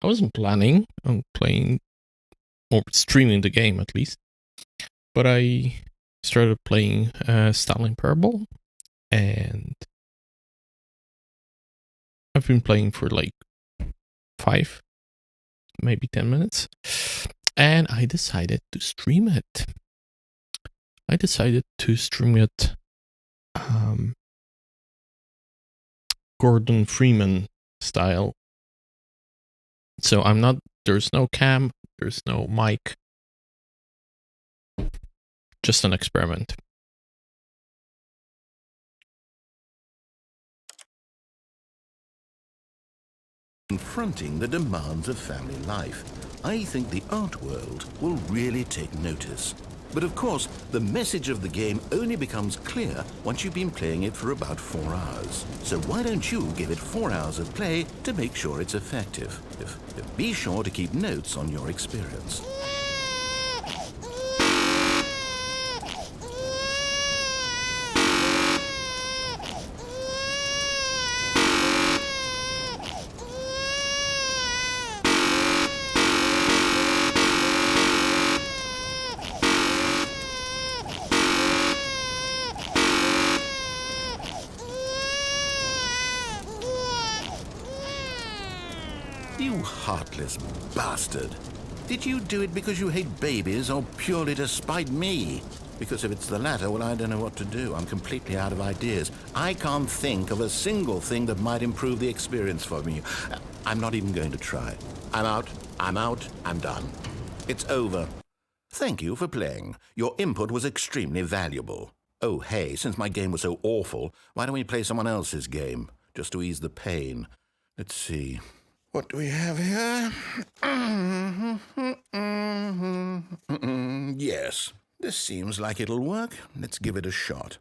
I wasn't planning on playing or streaming the game at least, but I started playing Stanley Parable, and I've been playing for like 5, maybe 10 minutes, and I decided to stream it. Gordon Freeman style. So there's no cam, there's no mic, just an experiment. Confronting the demands of family life, I think the art world will really take notice. But of course, the message of the game only becomes clear once you've been playing it for about 4 hours. So why don't you give it 4 hours of play to make sure it's effective? Be sure to keep notes on your experience. You heartless bastard. Did you do it because you hate babies or purely to spite me? Because if it's the latter, well, I don't know what to do. I'm completely out of ideas. I can't think of a single thing that might improve the experience for me. I'm not even going to try. I'm out, I'm done. It's over. Thank you for playing. Your input was extremely valuable. Oh, hey, since my game was so awful, why don't we play someone else's game? Just to ease the pain. Let's see. What do we have here? Yes, this seems like it'll work. Let's give it a shot.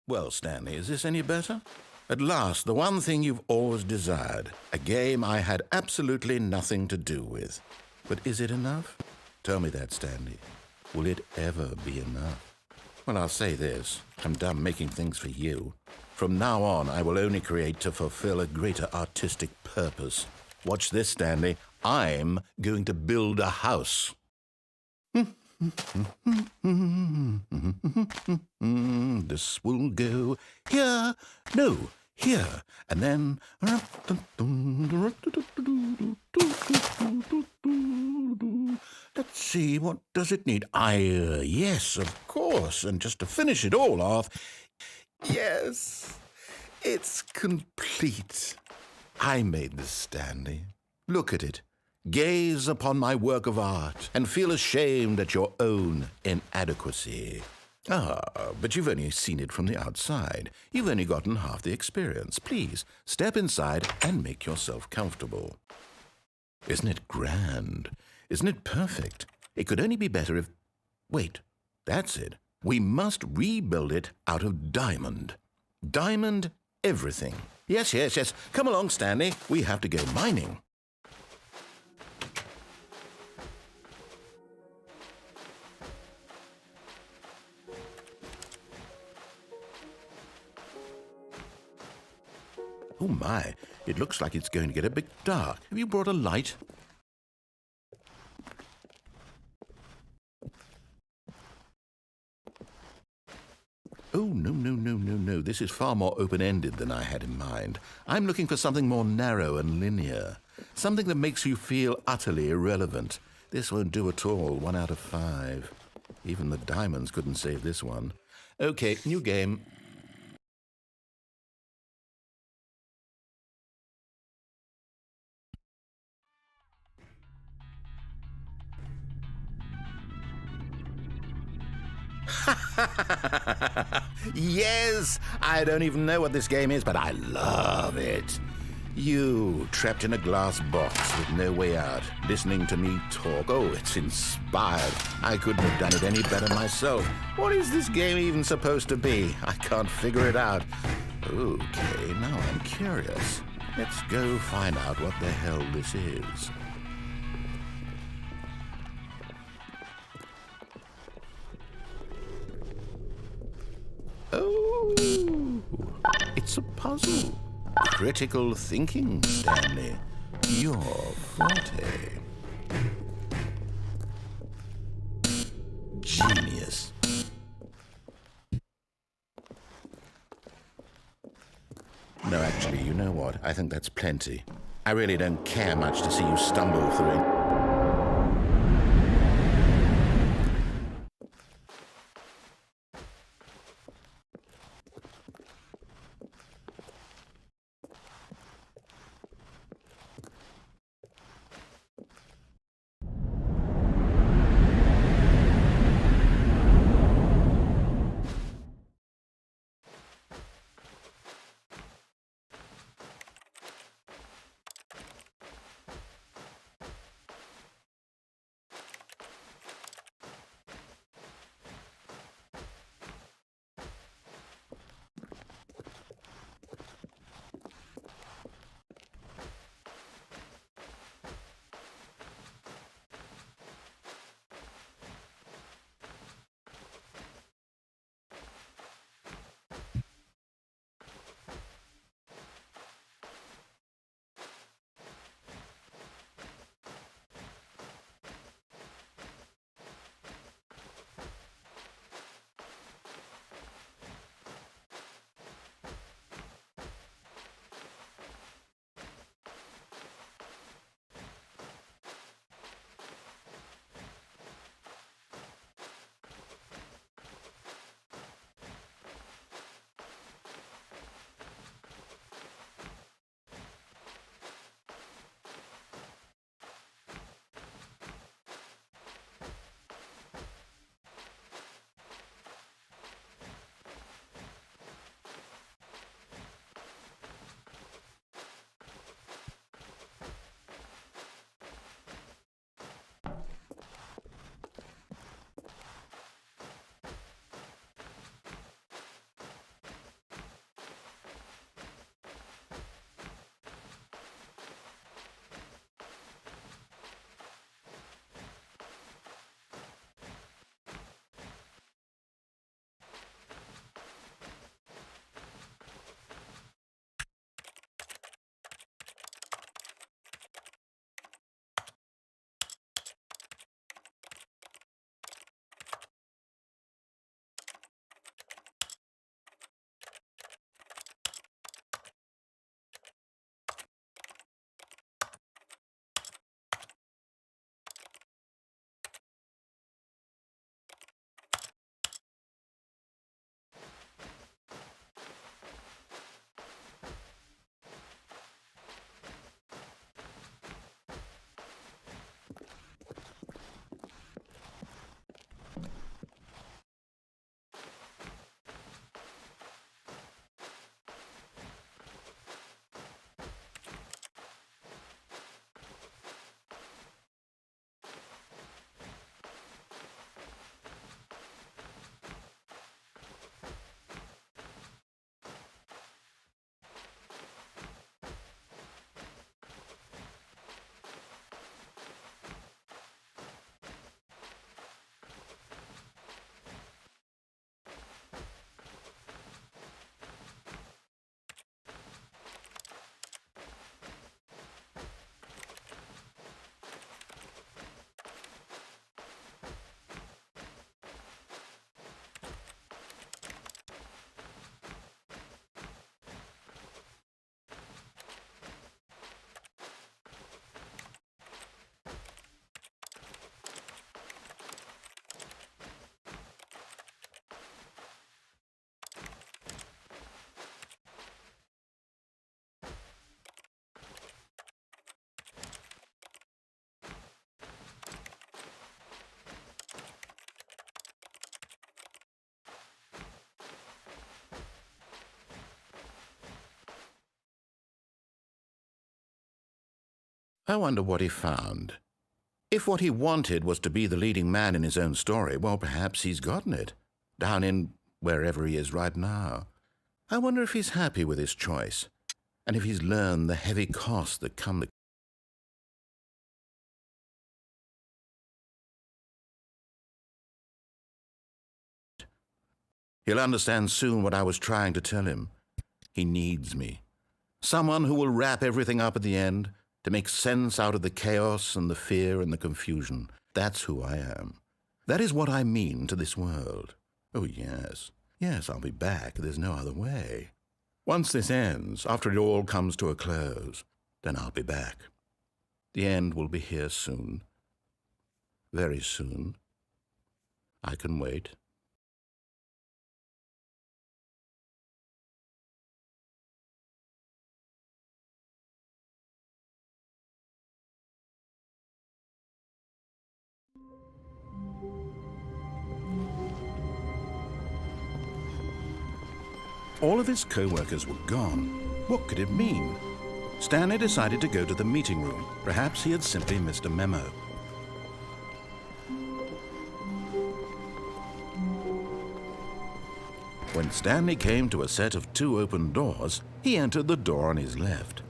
Well, Stanley, is this any better? At last, the one thing you've always desired. A game I had absolutely nothing to do with. But is it enough? Tell me that, Stanley. Will it ever be enough? Well, I'll say this. I'm done making things for you. From now on, I will only create to fulfill a greater artistic purpose. Watch this, Stanley. I'm going to build a house. This will go here, no, here, and then... Let's see, what does it need? Yes, of course, and just to finish it all off... Yes, it's complete. I made this, Stanley. Look at it. Gaze upon my work of art and feel ashamed at your own inadequacy. But you've only seen it from the outside. You've only gotten half the experience. Please, step inside and make yourself comfortable. Isn't it grand? Isn't it perfect? It could only be better if... Wait, that's it. We must rebuild it out of diamond. Diamond everything. Yes. Come along, Stanley. We have to go mining. Oh my, it looks like it's going to get a bit dark. Have you brought a light? Oh, no. This is far more open-ended than I had in mind. I'm looking for something more narrow and linear. Something that makes you feel utterly irrelevant. This won't do at all. 1 out of 5. Even the diamonds couldn't save this one. Okay, new game. Yes! I don't even know what this game is, but I love it. You, trapped in a glass box with no way out, listening to me talk. Oh, it's inspired. I couldn't have done it any better myself. What is this game even supposed to be? I can't figure it out. Okay, now I'm curious. Let's go find out what the hell this is. Oh, It's a puzzle. Critical thinking, Stanley. Your forte. Genius. No, actually, you know what? I think that's plenty. I really don't care much to see you stumble through it. I wonder what he found. If what he wanted was to be the leading man in his own story, well, perhaps he's gotten it, down in wherever he is right now. I wonder if he's happy with his choice, and if he's learned the heavy costs that come. He'll understand soon what I was trying to tell him. He needs me. Someone who will wrap everything up at the end, to make sense out of the chaos and the fear and the confusion. That's who I am. That is what I mean to this world. Oh, yes. Yes, I'll be back. There's no other way. Once this ends, after it all comes to a close, then I'll be back. The end will be here soon. Very soon. I can wait. All of his co-workers were gone. What could it mean? Stanley decided to go to the meeting room. Perhaps he had simply missed a memo. When Stanley came to a set of 2 open doors, he entered the door on his left.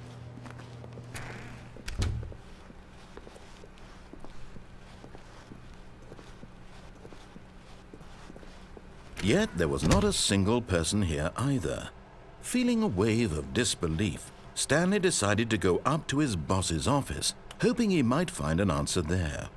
Yet there was not a single person here either. Feeling a wave of disbelief, Stanley decided to go up to his boss's office, hoping he might find an answer there.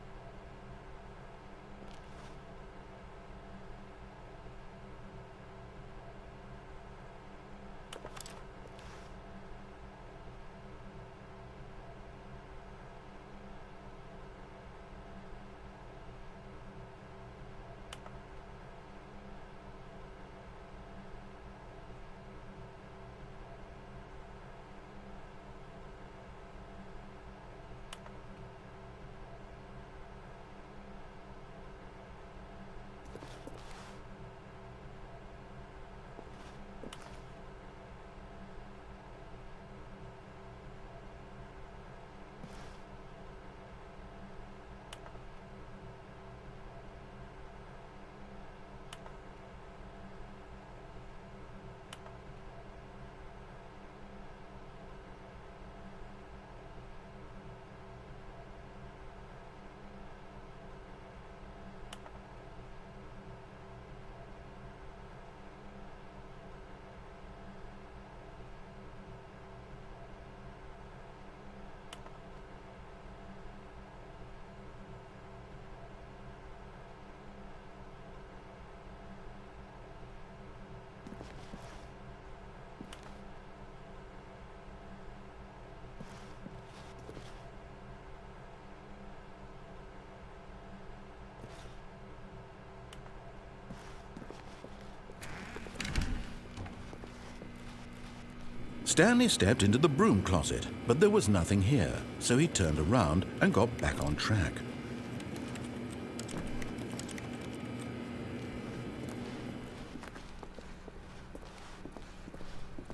Stanley stepped into the broom closet, but there was nothing here, so he turned around and got back on track.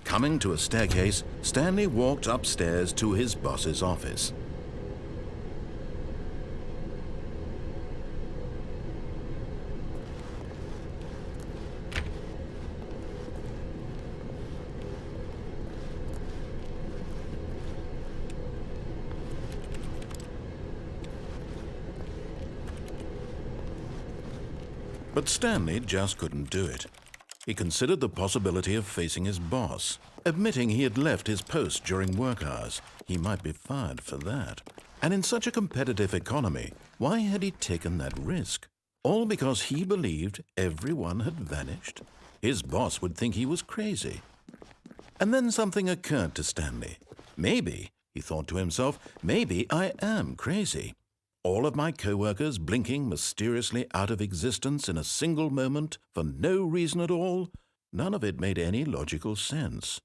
Coming to a staircase, Stanley walked upstairs to his boss's office. But Stanley just couldn't do it. He considered the possibility of facing his boss, admitting he had left his post during work hours. He might be fired for that. And in such a competitive economy, why had he taken that risk? All because he believed everyone had vanished? His boss would think he was crazy. And then something occurred to Stanley. Maybe, he thought to himself, maybe I am crazy. All of my co-workers blinking mysteriously out of existence in a single moment for no reason at all? None of it made any logical sense.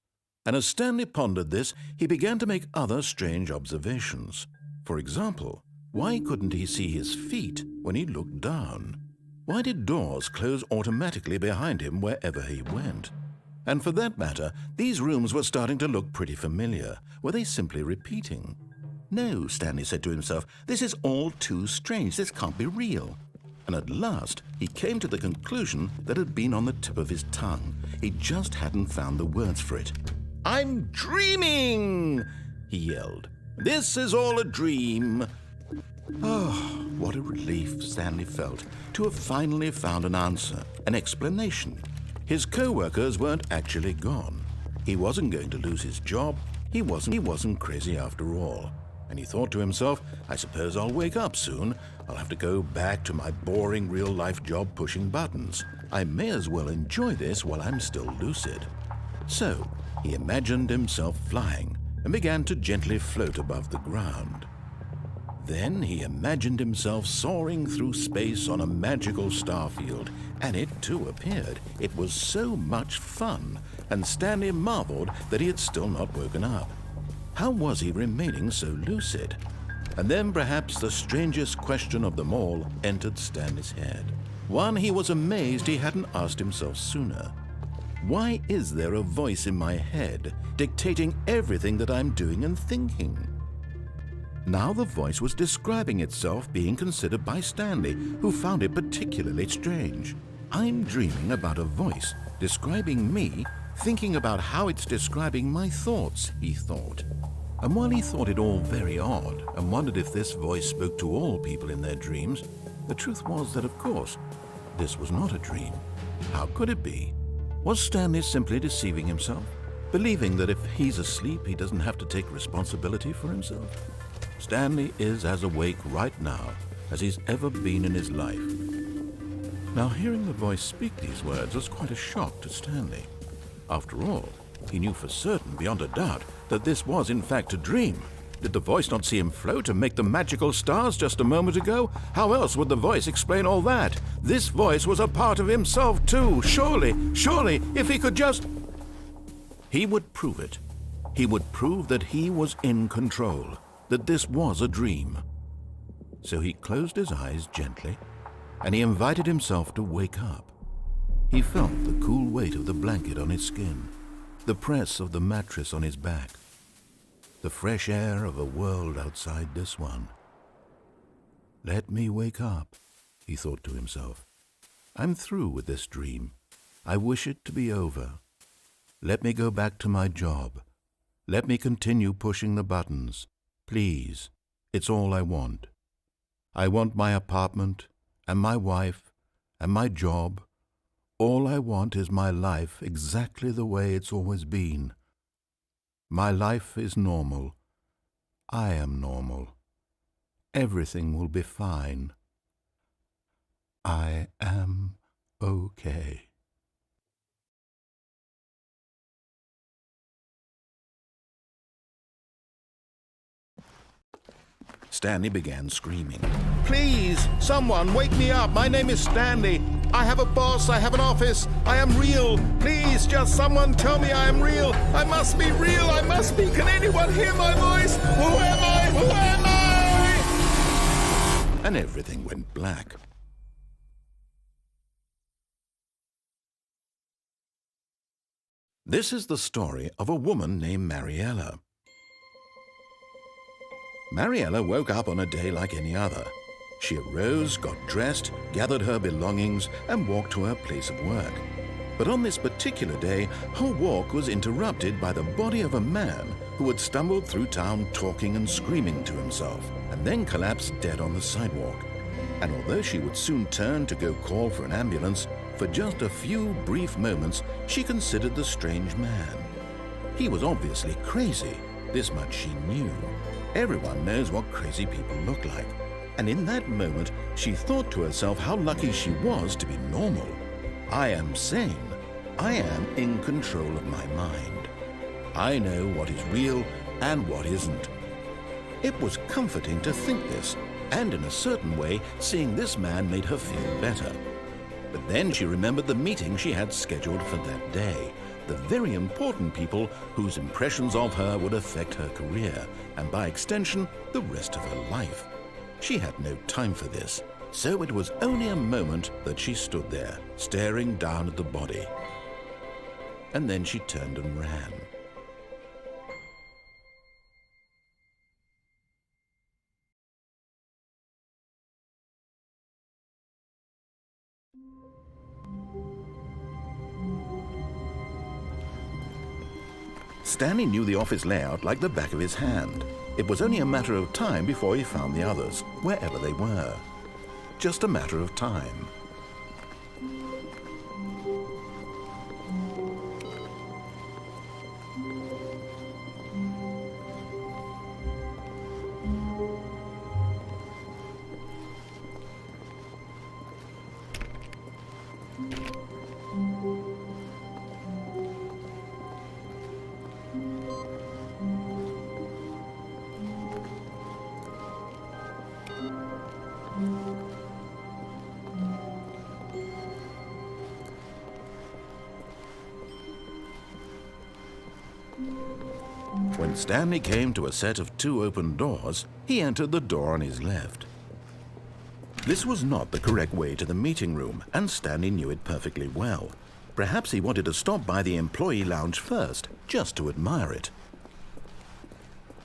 And as Stanley pondered this, he began to make other strange observations. For example, why couldn't he see his feet when he looked down? Why did doors close automatically behind him wherever he went? And for that matter, these rooms were starting to look pretty familiar. Were they simply repeating? No, Stanley said to himself, this is all too strange. This can't be real. And at last, he came to the conclusion that had been on the tip of his tongue. He just hadn't found the words for it. "I'm dreaming!" he yelled. "This is all a dream." Oh, what a relief Stanley felt to have finally found an answer, an explanation. His co-workers weren't actually gone. He wasn't going to lose his job. He wasn't crazy after all. And he thought to himself, I suppose I'll wake up soon. I'll have to go back to my boring real-life job pushing buttons. I may as well enjoy this while I'm still lucid. So he imagined himself flying and began to gently float above the ground. Then he imagined himself soaring through space on a magical starfield, and it too appeared. It was so much fun, and Stanley marveled that he had still not woken up. How was he remaining so lucid? And then perhaps the strangest question of them all entered Stanley's head. One he was amazed he hadn't asked himself sooner. Why is there a voice in my head dictating everything that I'm doing and thinking? Now the voice was describing itself being considered by Stanley, who found it particularly strange. I'm dreaming about a voice describing me, thinking about how it's describing my thoughts, he thought. And while he thought it all very odd and wondered if this voice spoke to all people in their dreams, the truth was that, of course, this was not a dream. How could it be? Was Stanley simply deceiving himself, believing that if he's asleep, he doesn't have to take responsibility for himself? Stanley is as awake right now as he's ever been in his life. Now, hearing the voice speak these words was quite a shock to Stanley. After all, he knew for certain, beyond a doubt, that this was in fact a dream. Did the voice not see him float and make the magical stars just a moment ago? How else would the voice explain all that? This voice was a part of himself too. Surely, if he could just... He would prove it. He would prove that he was in control, that this was a dream. So he closed his eyes gently, and he invited himself to wake up. He felt the cool weight of the blanket on his skin, the press of the mattress on his back, the fresh air of a world outside this one. Let me wake up, he thought to himself. I'm through with this dream. I wish it to be over. Let me go back to my job. Let me continue pushing the buttons. Please, it's all I want. I want my apartment and my wife and my job. All I want is my life exactly the way it's always been. My life is normal. I am normal. Everything will be fine. I am okay. Stanley began screaming. Please, someone, wake me up. My name is Stanley. I have a boss. I have an office. I am real. Please, just someone tell me I am real. I must be real. I must be. Can anyone hear my voice? Who am I? Who am I? And everything went black. This is the story of a woman named Mariella. Mariella woke up on a day like any other. She arose, got dressed, gathered her belongings, and walked to her place of work. But on this particular day, her walk was interrupted by the body of a man who had stumbled through town talking and screaming to himself, and then collapsed dead on the sidewalk. And although she would soon turn to go call for an ambulance, for just a few brief moments, she considered the strange man. He was obviously crazy. This much she knew. Everyone knows what crazy people look like. And in that moment, she thought to herself how lucky she was to be normal. I am sane. I am in control of my mind. I know what is real and what isn't. It was comforting to think this, and in a certain way, seeing this man made her feel better. But then she remembered the meeting she had scheduled for that day. The very important people whose impressions of her would affect her career, and by extension, the rest of her life. She had no time for this, so it was only a moment that she stood there, staring down at the body. And then she turned and ran. Stanley knew the office layout like the back of his hand. It was only a matter of time before he found the others, wherever they were. Just a matter of time. When Stanley came to a set of 2 open doors, he entered the door on his left. This was not the correct way to the meeting room, and Stanley knew it perfectly well. Perhaps he wanted to stop by the employee lounge first, just to admire it.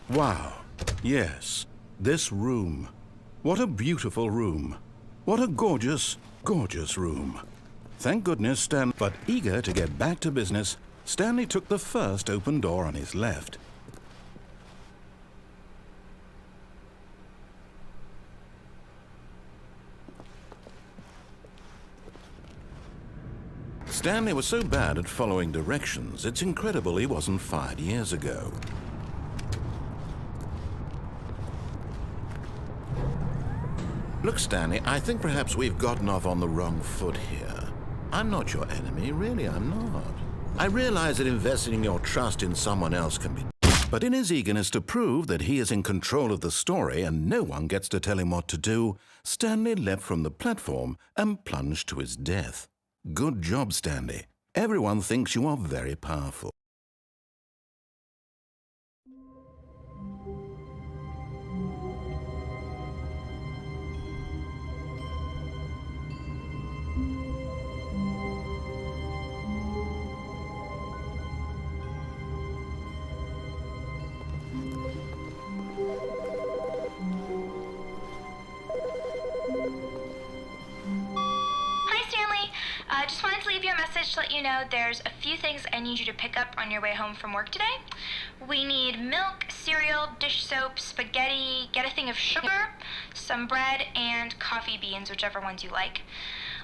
Wow, yes, this room. What a beautiful room. What a gorgeous, gorgeous room. Thank goodness but eager to get back to business, Stanley took the first open door on his left. Stanley was so bad at following directions, it's incredible he wasn't fired years ago. Look, Stanley, I think perhaps we've gotten off on the wrong foot here. I'm not your enemy, really, I'm not. I realize that investing your trust in someone else can be... But in his eagerness to prove that he is in control of the story and no one gets to tell him what to do, Stanley leapt from the platform and plunged to his death. Good job, Stanley. Everyone thinks you are very powerful. Just wanted to leave you a message to let you know there's a few things I need you to pick up on your way home from work today. We need milk, cereal, dish soap, spaghetti, get a thing of sugar, some bread, and coffee beans, whichever ones you like.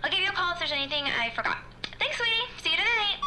I'll give you a call if there's anything I forgot. Thanks, sweetie. See you tonight.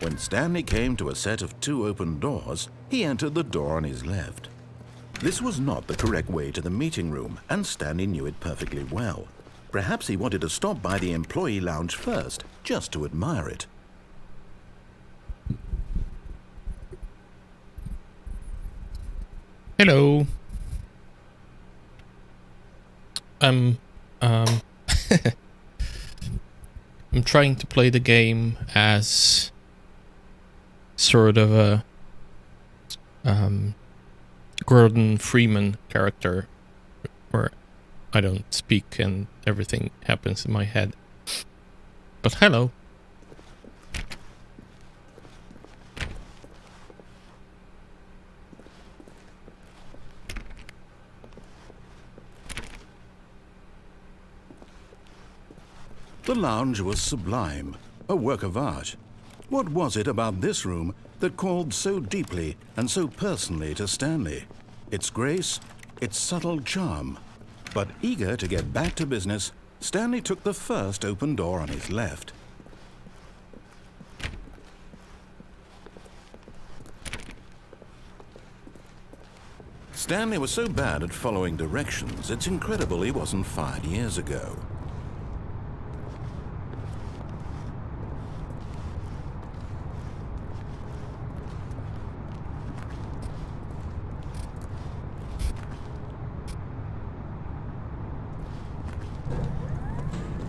When Stanley came to a set of 2 open doors, he entered the door on his left. This was not the correct way to the meeting room, and Stanley knew it perfectly well. Perhaps he wanted to stop by the employee lounge first, just to admire it. Hello. I'm trying to play the game as sort of a Gordon Freeman character, where I don't speak and everything happens in my head. But hello. The lounge was sublime, a work of art. What was it about this room that called so deeply and so personally to Stanley? Its grace, its subtle charm. But eager to get back to business, Stanley took the first open door on his left. Stanley was so bad at following directions, it's incredible he wasn't fired years ago.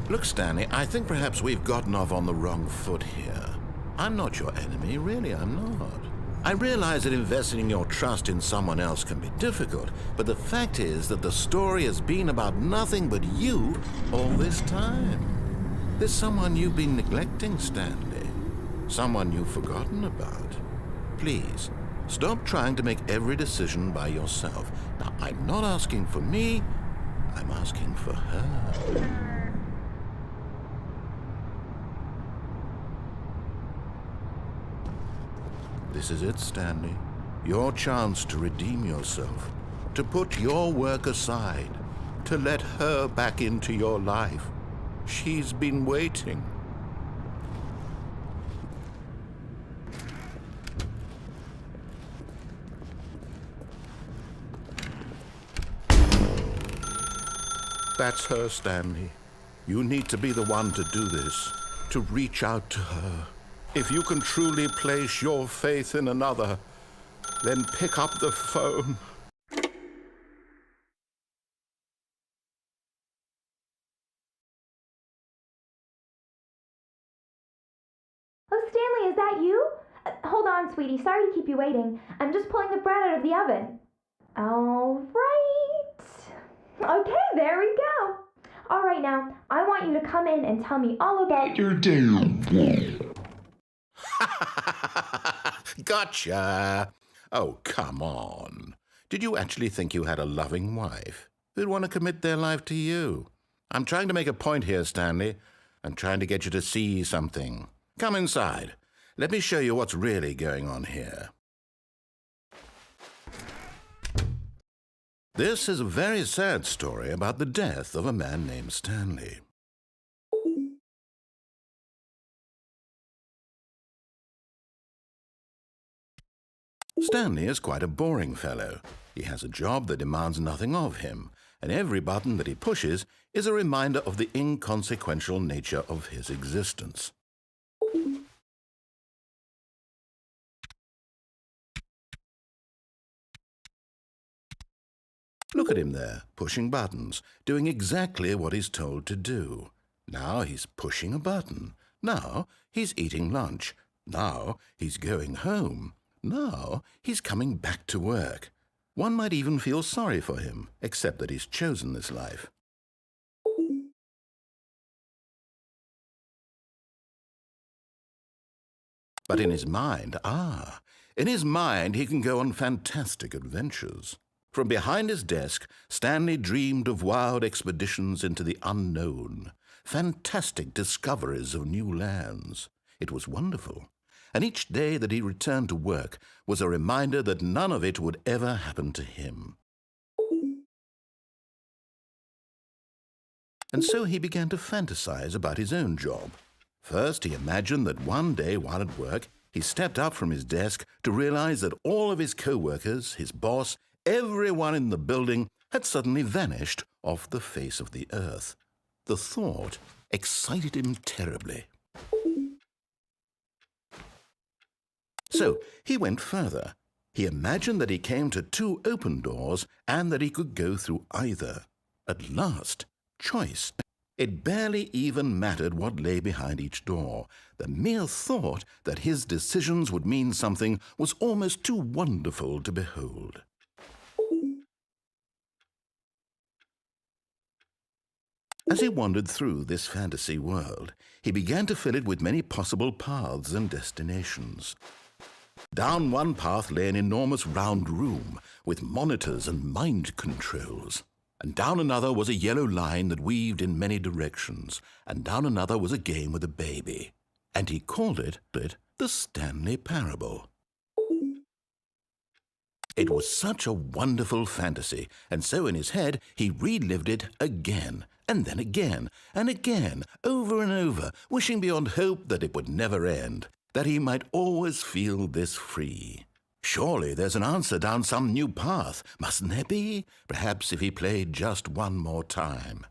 Look, Stanley, I think perhaps we've gotten off on the wrong foot here. I'm not your enemy, really, I'm not. I realize that investing your trust in someone else can be difficult, but the fact is that the story has been about nothing but you all this time. There's someone you've been neglecting, Stanley. Someone you've forgotten about. Please, stop trying to make every decision by yourself. Now, I'm not asking for me, I'm asking for her. This is it, Stanley. Your chance to redeem yourself, to put your work aside, to let her back into your life. She's been waiting. That's her, Stanley. You need to be the one to do this, to reach out to her. If you can truly place your faith in another, then pick up the phone. Oh, Stanley, is that you? Hold on, sweetie. Sorry to keep you waiting. I'm just pulling the bread out of the oven. All right. Okay, there we go. All right, now, I want you to come in and tell me all about your day. Gotcha. Oh, come on. Did you actually think you had a loving wife who'd want to commit their life to you? I'm trying to make a point here, Stanley. I'm trying to get you to see something. Come inside. Let me show you what's really going on here. This is a very sad story about the death of a man named Stanley. Stanley is quite a boring fellow. He has a job that demands nothing of him, and every button that he pushes is a reminder of the inconsequential nature of his existence. Look at him there, pushing buttons, doing exactly what he's told to do. Now he's pushing a button. Now he's eating lunch. Now he's going home. Now he's coming back to work. One might even feel sorry for him, except that he's chosen this life. But in his mind, he can go on fantastic adventures. From behind his desk, Stanley dreamed of wild expeditions into the unknown, fantastic discoveries of new lands. It was wonderful. And each day that he returned to work was a reminder that none of it would ever happen to him. And so he began to fantasize about his own job. First, he imagined that one day while at work, he stepped up from his desk to realize that all of his co-workers, his boss, everyone in the building had suddenly vanished off the face of the earth. The thought excited him terribly. So he went further. He imagined that he came to 2 open doors and that he could go through either. At last, choice. It barely even mattered what lay behind each door. The mere thought that his decisions would mean something was almost too wonderful to behold. As he wandered through this fantasy world, he began to fill it with many possible paths and destinations. Down one path lay an enormous round room with monitors and mind controls. And down another was a yellow line that weaved in many directions. And down another was a game with a baby. And he called it the Stanley Parable. It was such a wonderful fantasy, and so in his head he relived it again, and then again, and again, over and over, wishing beyond hope that it would never end, that he might always feel this free. Surely there's an answer down some new path, mustn't there be? Perhaps if he played just one more time.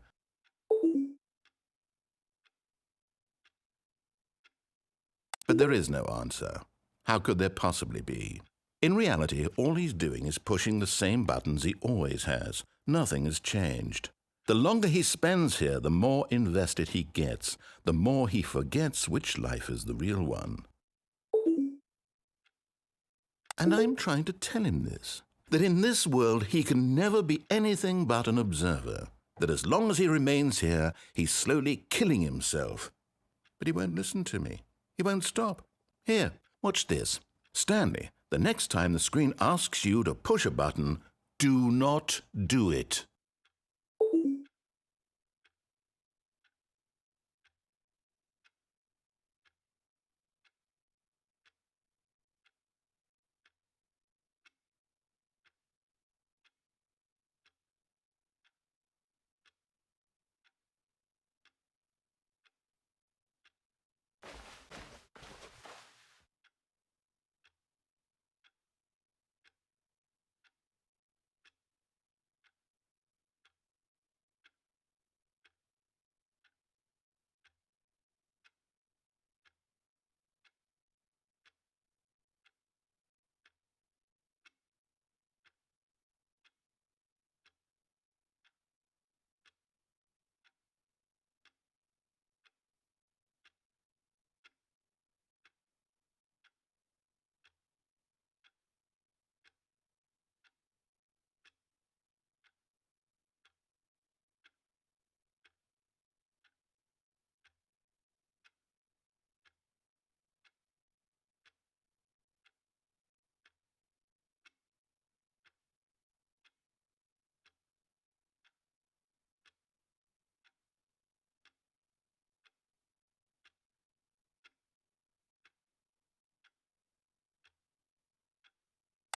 But there is no answer. How could there possibly be? In reality, all he's doing is pushing the same buttons he always has. Nothing has changed. The longer he spends here, the more invested he gets, the more he forgets which life is the real one. And I'm trying to tell him this, that in this world he can never be anything but an observer, that as long as he remains here, he's slowly killing himself. But he won't listen to me. He won't stop. Here, watch this. Stanley, the next time the screen asks you to push a button, do not do it.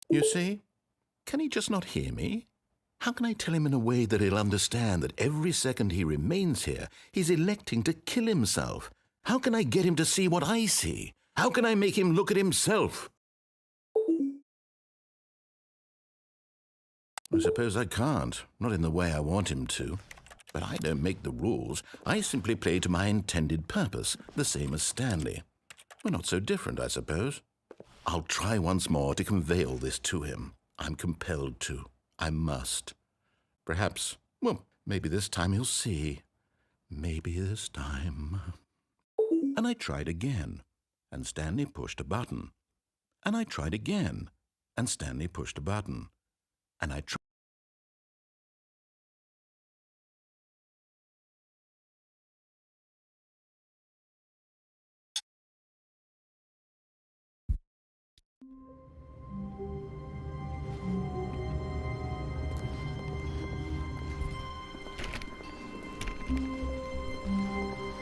You see? Can he just not hear me? How can I tell him in a way that he'll understand that every second he remains here, he's electing to kill himself? How can I get him to see what I see? How can I make him look at himself? I suppose I can't, not in the way I want him to. But I don't make the rules. I simply play to my intended purpose, the same as Stanley. We're not so different, I suppose. I'll try once more to convey all this to him. I'm compelled to. I must. Perhaps, well, maybe this time he'll see. Maybe this time. And I tried again, and Stanley pushed a button. And I tried again, and Stanley pushed a button. And I tried.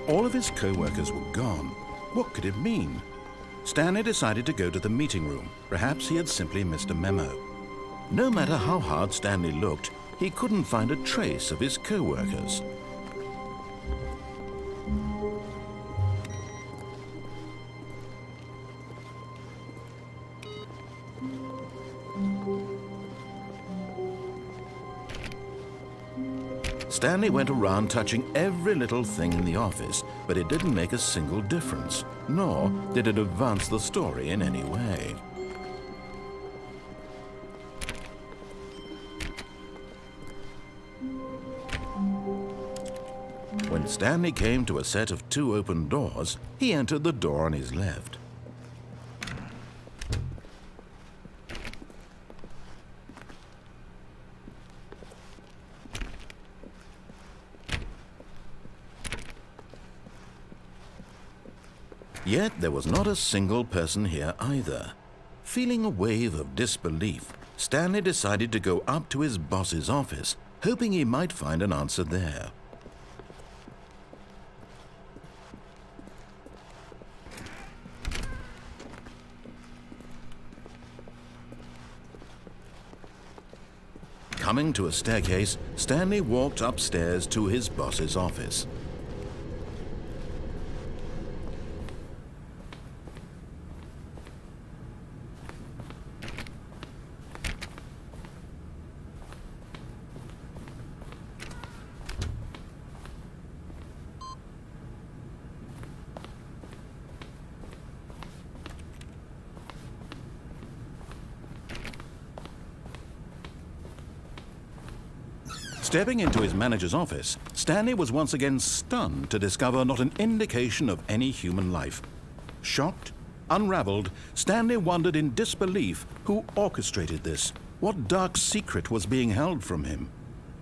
All of his co-workers were gone. What could it mean? Stanley decided to go to the meeting room. Perhaps he had simply missed a memo. No matter how hard Stanley looked, he couldn't find a trace of his co-workers. Stanley went around touching every little thing in the office, but it didn't make a single difference, nor did it advance the story in any way. When Stanley came to a set of 2 open doors, he entered the door on his left. Yet there was not a single person here either. Feeling a wave of disbelief, Stanley decided to go up to his boss's office, hoping he might find an answer there. Coming to a staircase, Stanley walked upstairs to his boss's office. Stepping into his manager's office, Stanley was once again stunned to discover not an indication of any human life. Shocked, Unraveled, Stanley wondered in disbelief who orchestrated this, what dark secret was being held from him.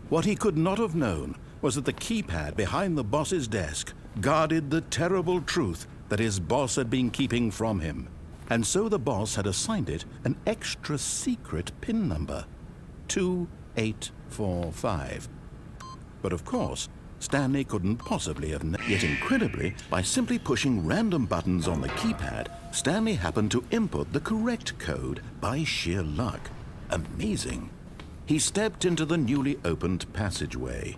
What he could not have known was that the keypad behind the boss's desk guarded the terrible truth that his boss had been keeping from him. And so the boss had assigned it an extra secret PIN number, 2845. But of course, Stanley couldn't possibly have known. Yet incredibly, by simply pushing random buttons on the keypad, Stanley happened to input the correct code by sheer luck. Amazing. He stepped into the newly opened passageway.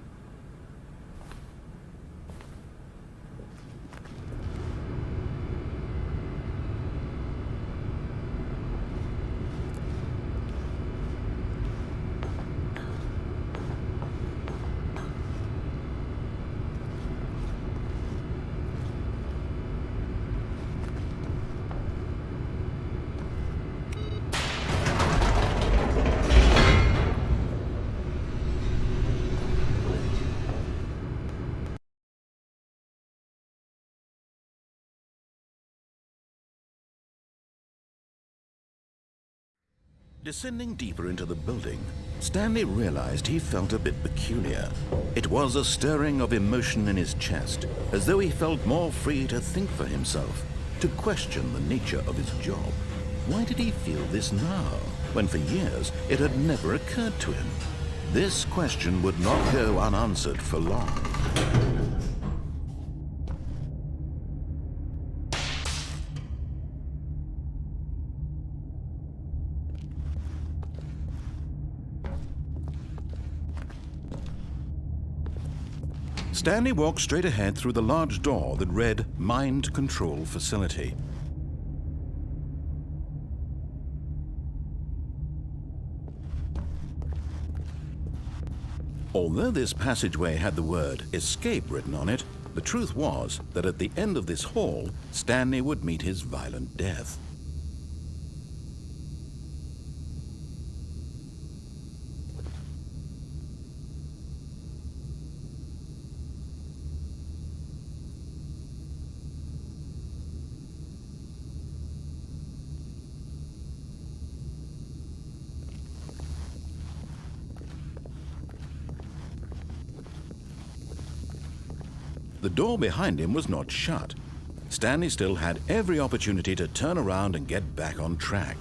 Descending deeper into the building, Stanley realized he felt a bit peculiar. It was a stirring of emotion in his chest, as though he felt more free to think for himself, to question the nature of his job. Why did he feel this now, when for years it had never occurred to him? This question would not go unanswered for long. Stanley walked straight ahead through the large door that read Mind Control Facility. Although this passageway had the word Escape written on it, the truth was that at the end of this hall, Stanley would meet his violent death. The door behind him was not shut. Stanley still had every opportunity to turn around and get back on track.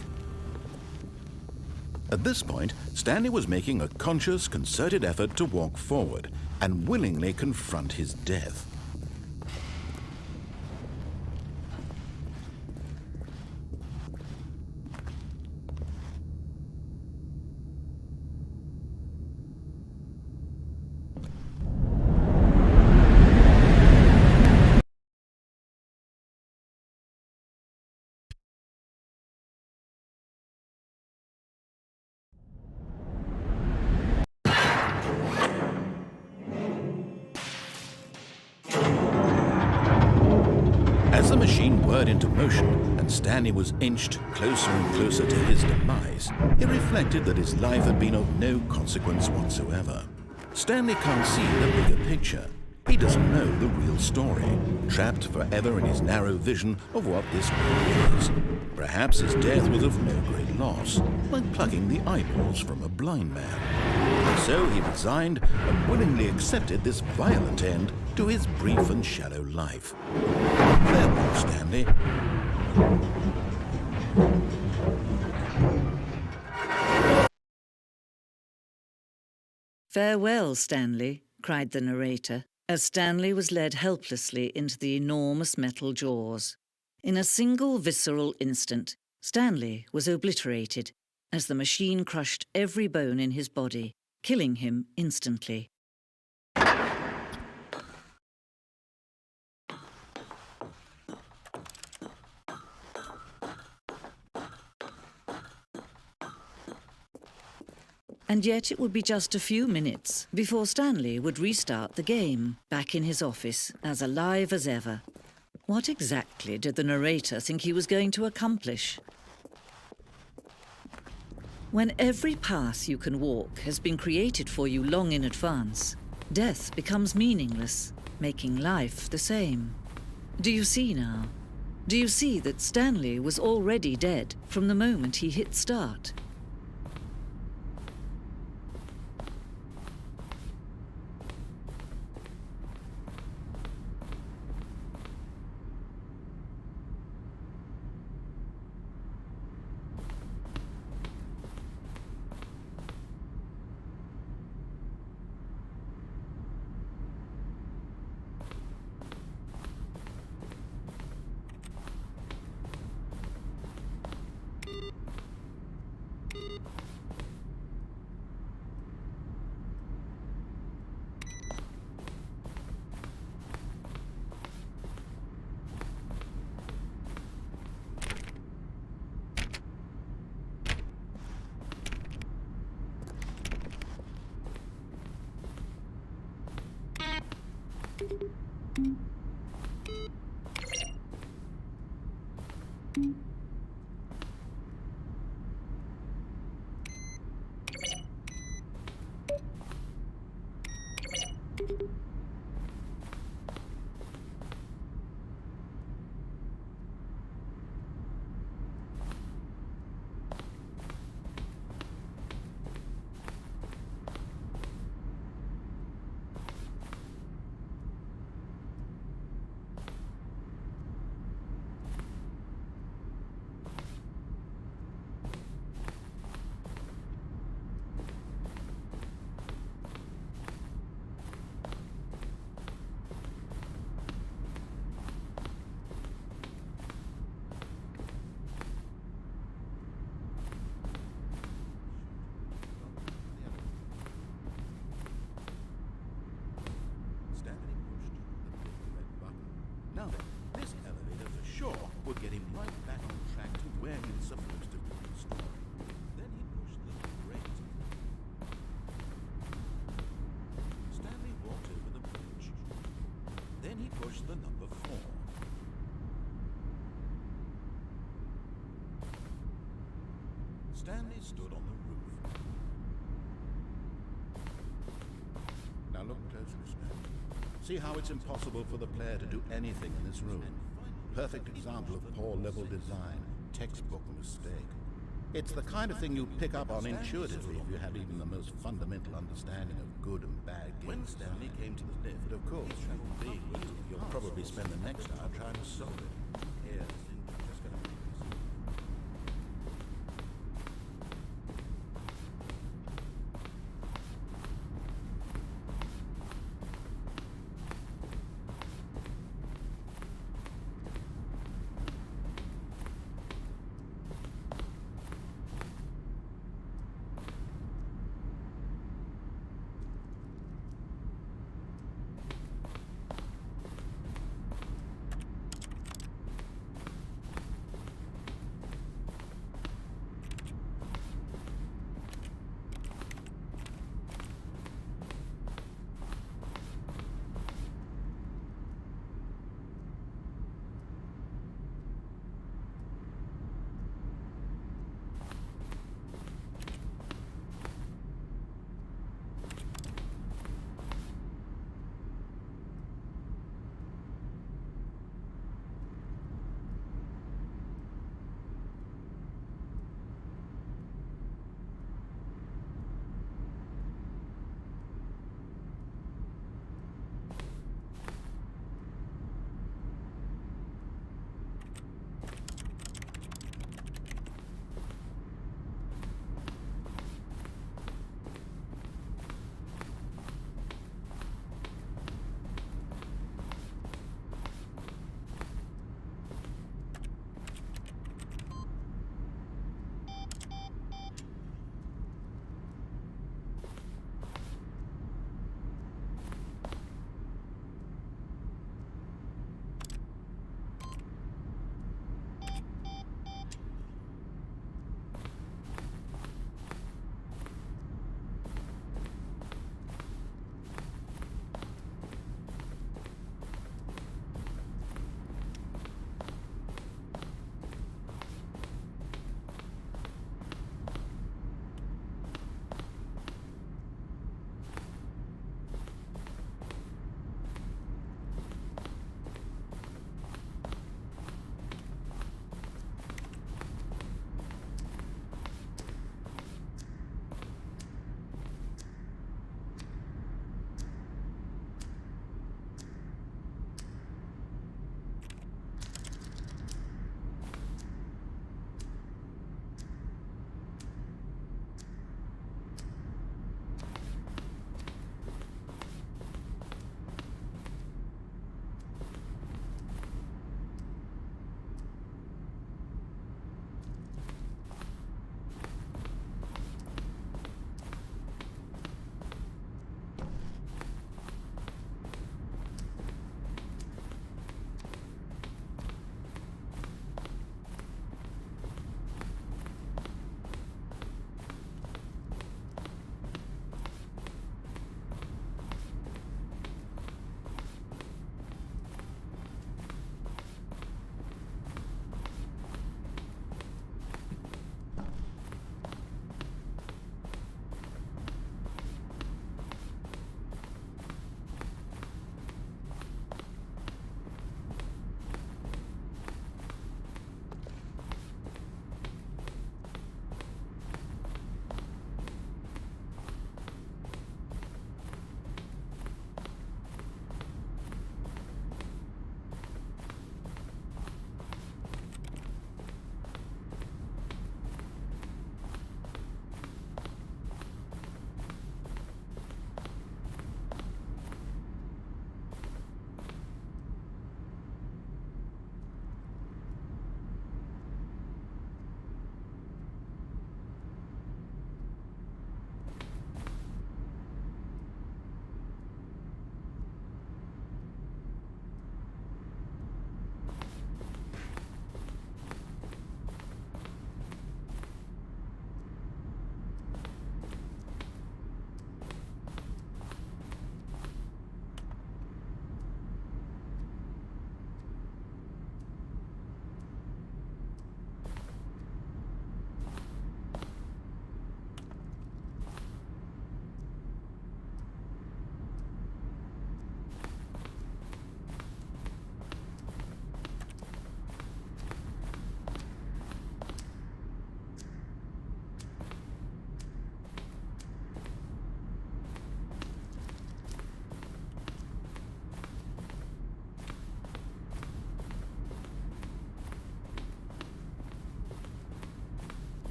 At this point, Stanley was making a conscious, concerted effort to walk forward and willingly confront his death. As the machine whirred into motion and Stanley was inched closer and closer to his demise, he reflected that his life had been of no consequence whatsoever. Stanley can't see the bigger picture. He doesn't know the real story, trapped forever in his narrow vision of what this world is. Perhaps his death was of no great loss, like plucking the eyeballs from a blind man. And so he resigned and willingly accepted this violent end to his brief and shallow life. Farewell, Stanley. "Farewell, Stanley," cried the narrator, as Stanley was led helplessly into the enormous metal jaws. In a single visceral instant, Stanley was obliterated as the machine crushed every bone in his body, killing him instantly. And yet it would be just a few minutes before Stanley would restart the game, back in his office, as alive as ever. What exactly did the narrator think he was going to accomplish? When every path you can walk has been created for you long in advance, death becomes meaningless, making life the same. Do you see now? Do you see that Stanley was already dead from the moment he hit start? Now then, this elevator for sure would get him right back on track to where he was supposed to be in the story. Then he pushed the brake. Stanley walked over the bridge. Then he pushed the number 4. Stanley stood on the roof. Now look closely, Stanley. See how it's impossible for the player to do anything in this room. Perfect example of poor level design. Textbook mistake. It's the kind of thing you'd pick up on intuitively if you had even the most fundamental understanding of good and bad games. When Stanley came to the lift, of course, you'll probably spend the next hour trying to solve it. Here, I'm just going to...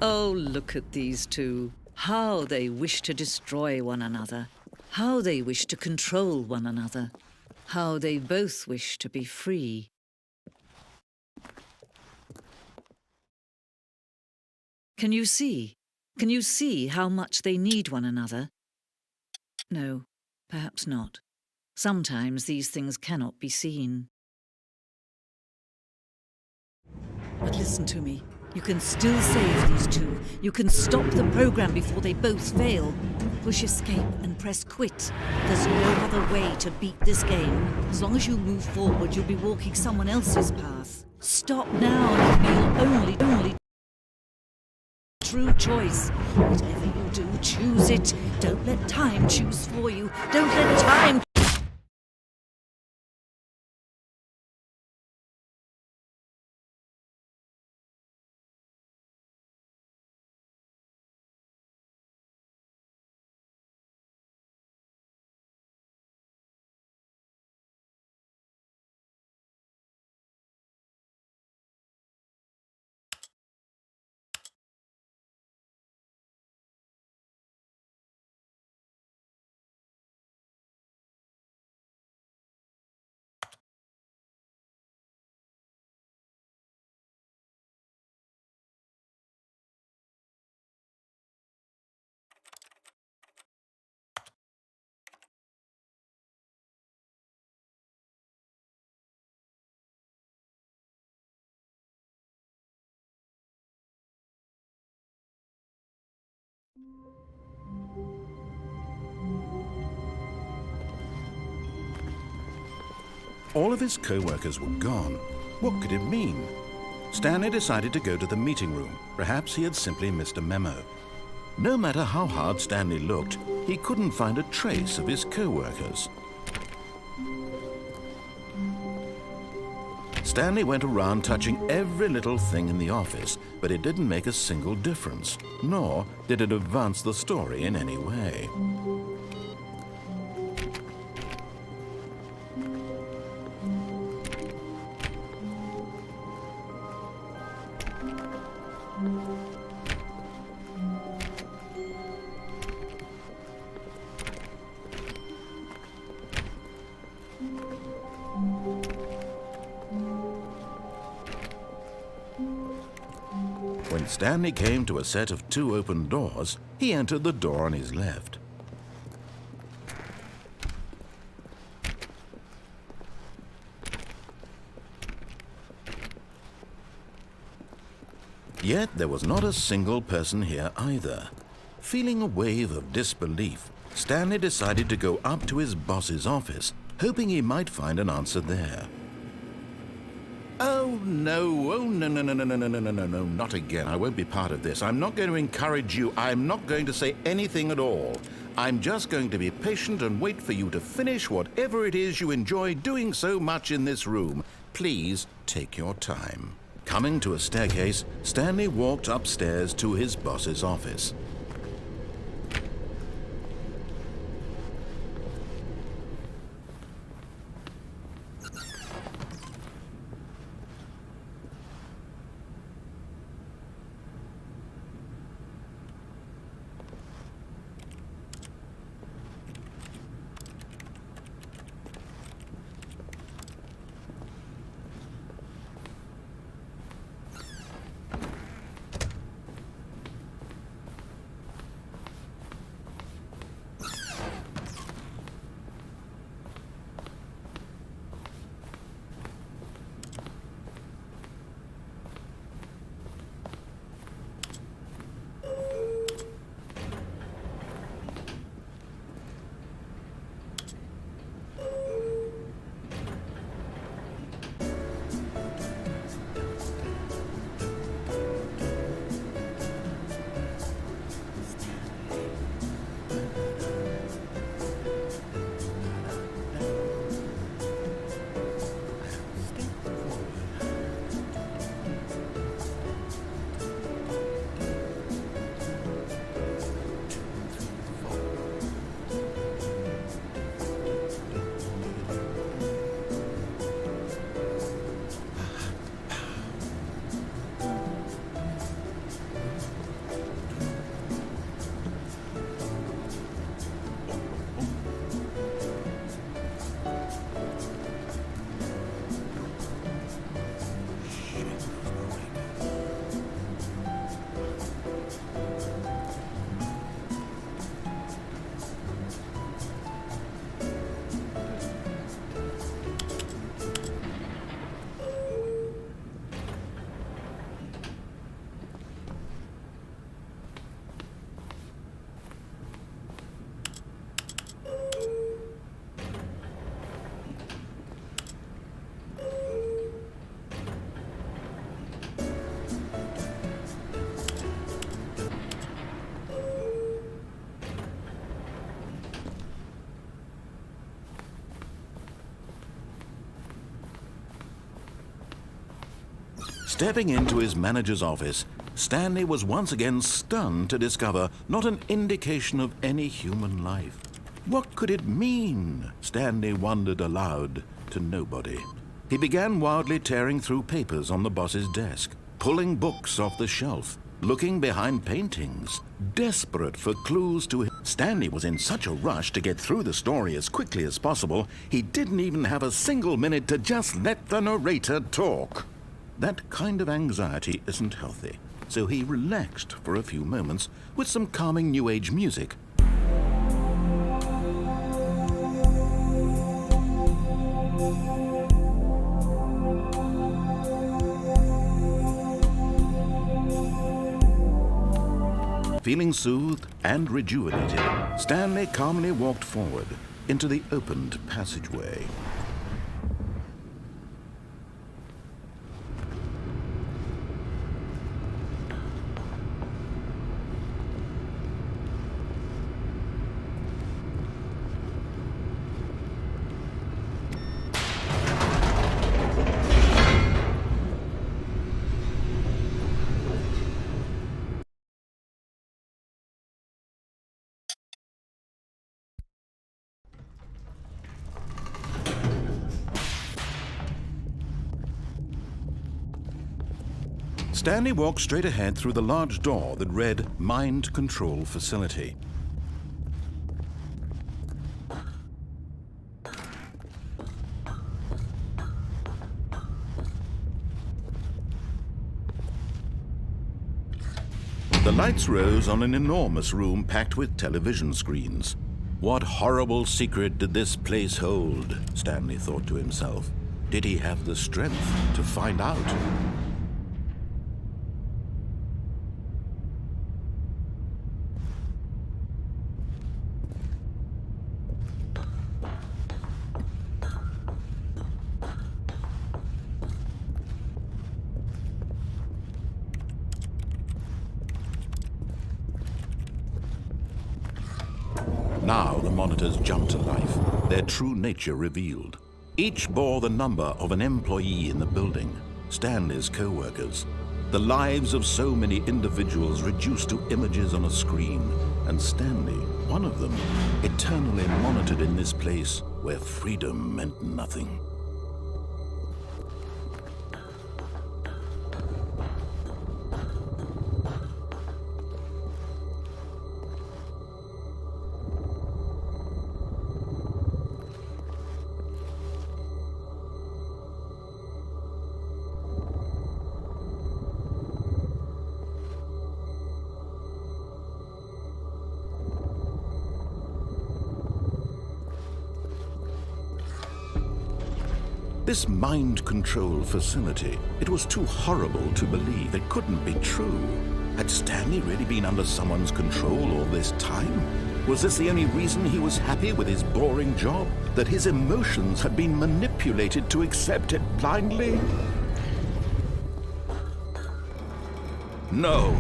Oh, look at these two. How they wish to destroy one another. How they wish to control one another. How they both wish to be free. Can you see? Can you see how much they need one another? No, perhaps not. Sometimes these things cannot be seen. But listen to me. You can still save these two. You can stop the program before they both fail. Push escape and press quit. There's no other way to beat this game. As long as you move forward, you'll be walking someone else's path. Stop now and it'll be your only true choice. Whatever you do, choose it. Don't let time choose for you. Don't let time... All of his co-workers were gone. What could it mean? Stanley decided to go to the meeting room. Perhaps he had simply missed a memo. No matter how hard Stanley looked, he couldn't find a trace of his co-workers. Stanley went around touching every little thing in the office, but it didn't make a single difference, nor did it advance the story in any way. When Stanley came to a set of 2 open doors, he entered the door on his left. Yet there was not a single person here either. Feeling a wave of disbelief, Stanley decided to go up to his boss's office, hoping he might find an answer there. Oh, no, no, not again. I won't be part of this. I'm not going to encourage you. I'm not going to say anything at all. I'm just going to be patient and wait for you to finish whatever it is you enjoy doing so much in this room. Please take your time. Coming to a staircase, Stanley walked upstairs to his boss's office. Stepping into his manager's office, Stanley was once again stunned to discover not an indication of any human life. What could it mean? Stanley wondered aloud to nobody. He began wildly tearing through papers on the boss's desk, pulling books off the shelf, looking behind paintings, desperate for clues to him. Stanley was in such a rush to get through the story as quickly as possible, he didn't even have a single minute to just let the narrator talk. That kind of anxiety isn't healthy, so he relaxed for a few moments with some calming New Age music. Feeling soothed and rejuvenated, Stanley calmly walked forward into the opened passageway. Stanley walked straight ahead through the large door that read Mind Control Facility. The lights rose on an enormous room packed with television screens. What horrible secret did this place hold? Stanley thought to himself. Did he have the strength to find out? Now the monitors jumped to life, their true nature revealed. Each bore the number of an employee in the building, Stanley's co-workers. The lives of so many individuals reduced to images on a screen, and Stanley, one of them, eternally monitored in this place where freedom meant nothing. This mind control facility, it was too horrible to believe. It couldn't be true. Had Stanley really been under someone's control all this time? Was this the only reason he was happy with his boring job? That his emotions had been manipulated to accept it blindly? No,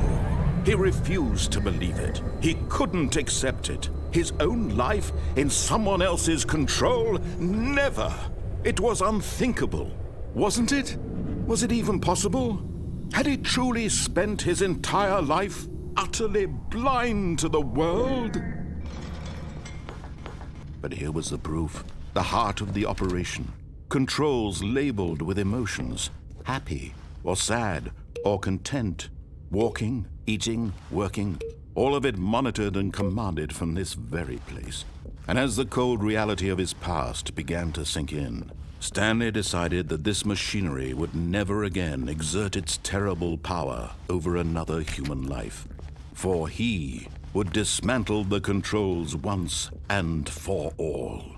he refused to believe it. He couldn't accept it. His own life in someone else's control? Never! It was unthinkable, wasn't it? Was it even possible? Had he truly spent his entire life utterly blind to the world? But here was the proof, the heart of the operation. Controls labeled with emotions, happy or sad or content, walking, eating, working, all of it monitored and commanded from this very place. And as the cold reality of his past began to sink in, Stanley decided that this machinery would never again exert its terrible power over another human life. For he would dismantle the controls once and for all.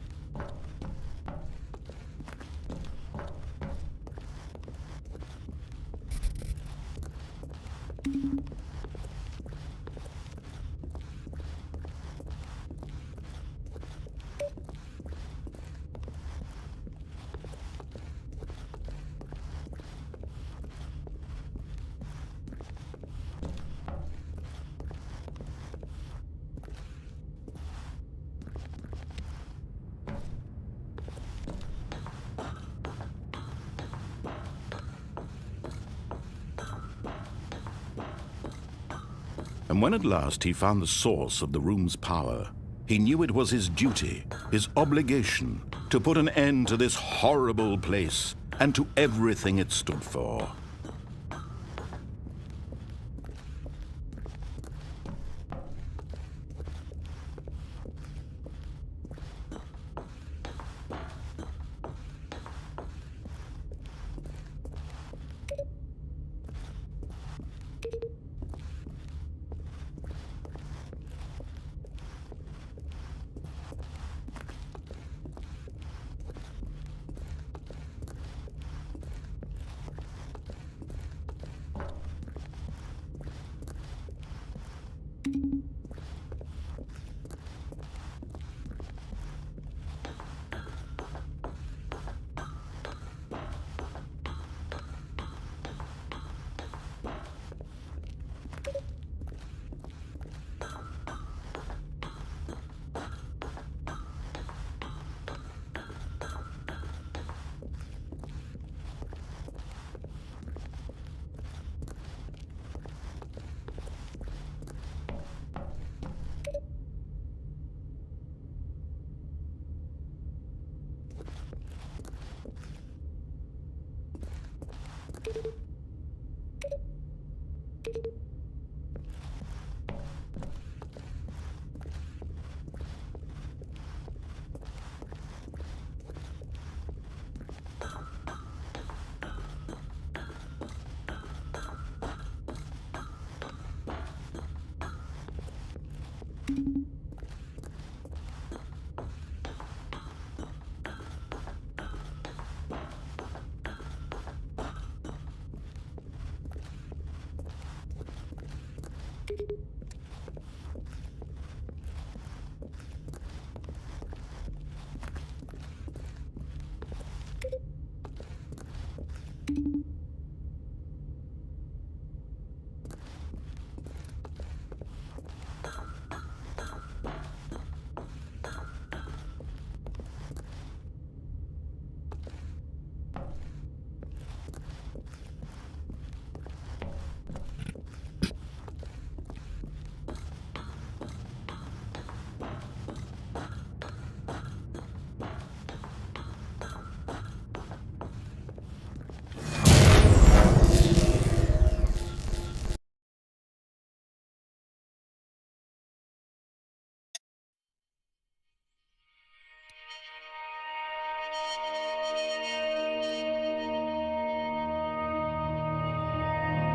And when at last he found the source of the room's power, he knew it was his duty, his obligation, to put an end to this horrible place and to everything it stood for.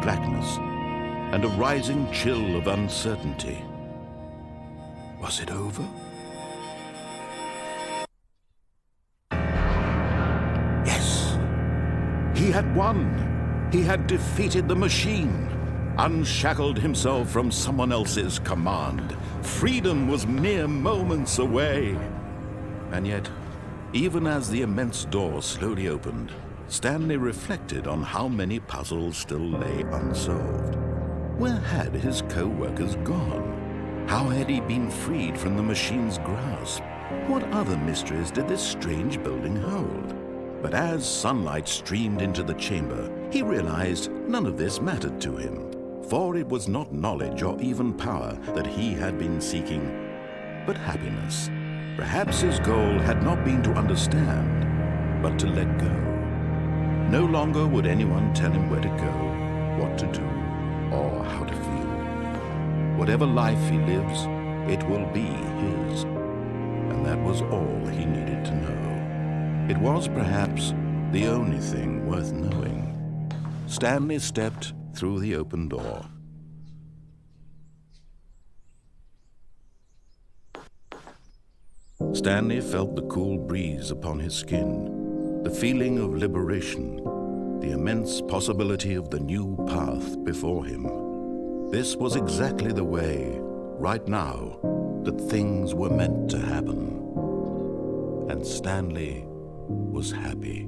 Blackness and a rising chill of uncertainty. Was it over? Yes! He had won! He had defeated the machine, unshackled himself from someone else's command. Freedom was mere moments away. And yet, even as the immense door slowly opened, Stanley reflected on how many puzzles still lay unsolved. Where had his co-workers gone? How had he been freed from the machine's grasp? What other mysteries did this strange building hold? But as sunlight streamed into the chamber, he realized none of this mattered to him, for it was not knowledge or even power that he had been seeking, but happiness. Perhaps his goal had not been to understand, but to let go. No longer would anyone tell him where to go, what to do, or how to feel. Whatever life he lives, it will be his. And that was all he needed to know. It was perhaps the only thing worth knowing. Stanley stepped through the open door. Stanley felt the cool breeze upon his skin, the feeling of liberation, the immense possibility of the new path before him. This was exactly the way, right now, that things were meant to happen. And Stanley was happy.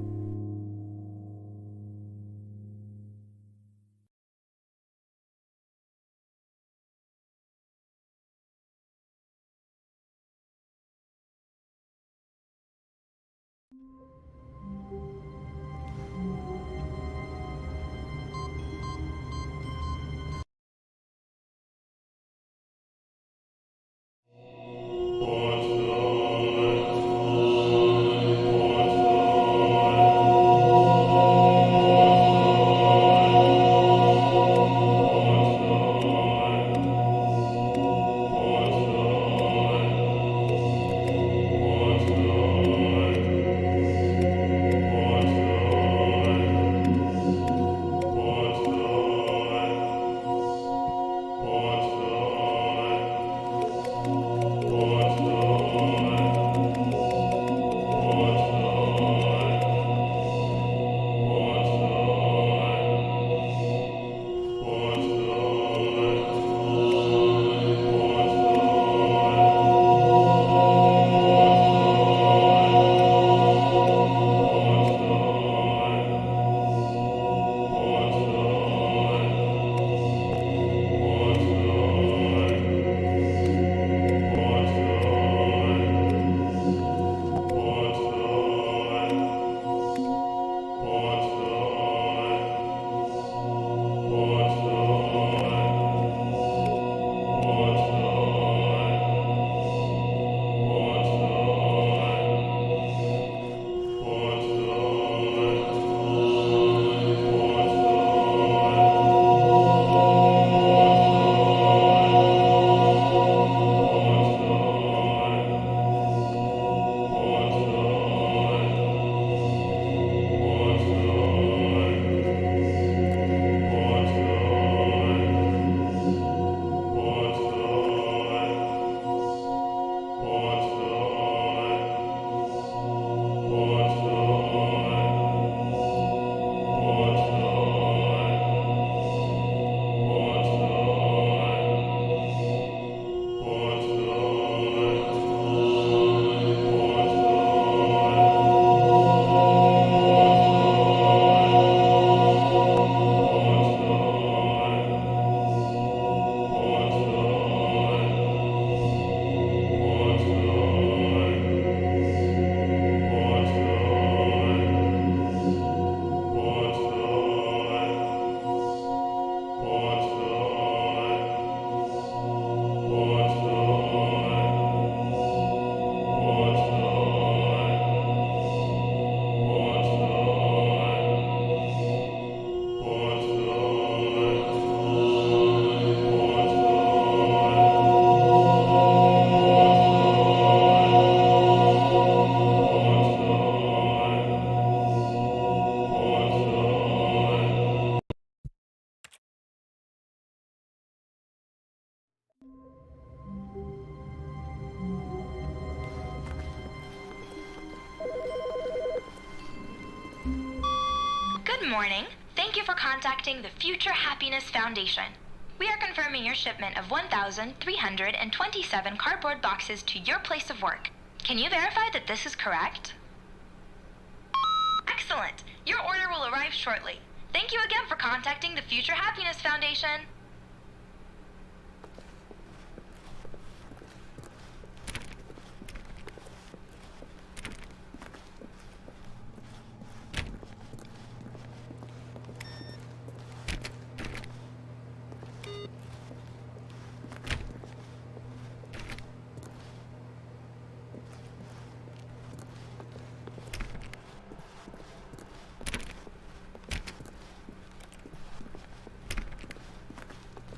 morning. Thank you for contacting the Future Happiness Foundation. We are confirming your shipment of 1,327 cardboard boxes to your place of work. Can you verify that this is correct? Excellent. Your order will arrive shortly. Thank you again for contacting the Future Happiness Foundation.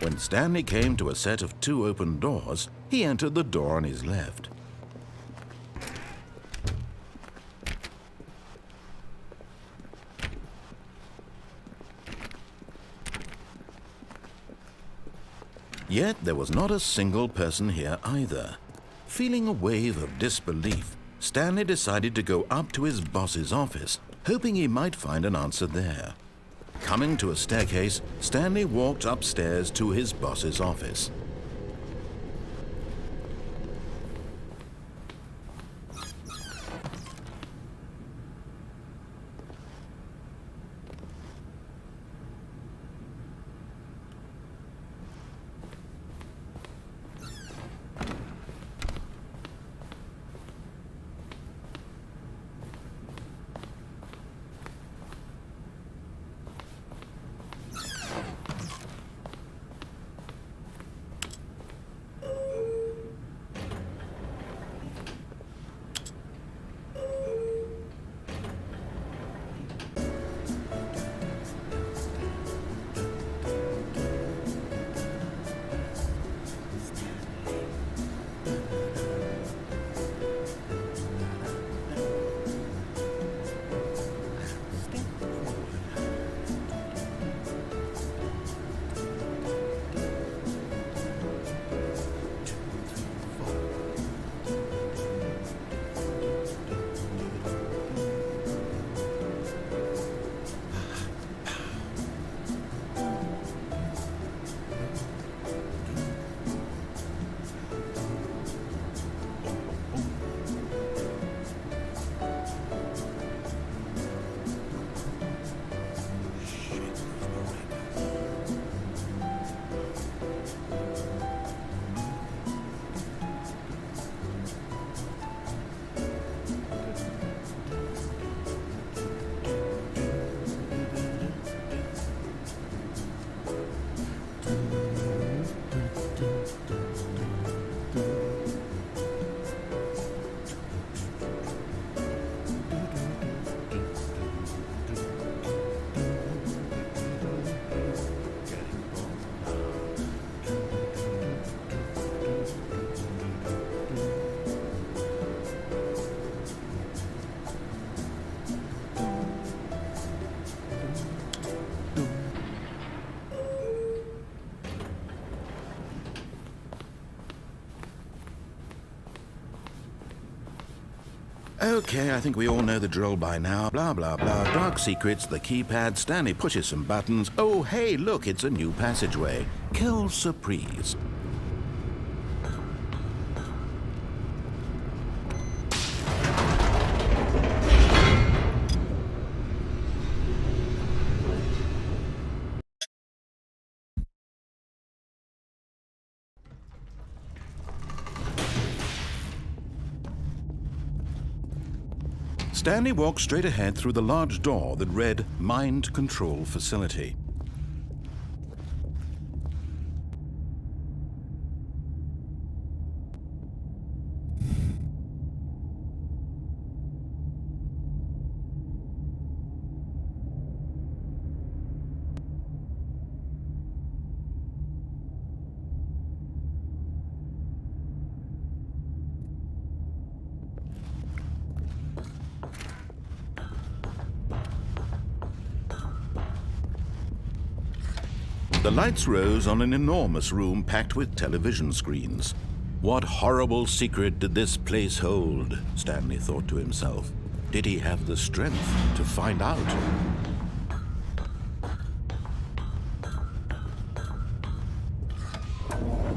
When Stanley came to a set of 2 open doors, he entered the door on his left. Yet there was not a single person here either. Feeling a wave of disbelief, Stanley decided to go up to his boss's office, hoping he might find an answer there. Coming to a staircase, Stanley walked upstairs to his boss's office. Okay, I think we all know the drill by now. Blah, blah, blah. Dark secrets, the keypad. Stanley pushes some buttons. Oh, hey, look, it's a new passageway. Quelle surprise. Stanley walked straight ahead through the large door that read Mind Control Facility. The lights rose on an enormous room packed with television screens. What horrible secret did this place hold? Stanley thought to himself. Did he have the strength to find out?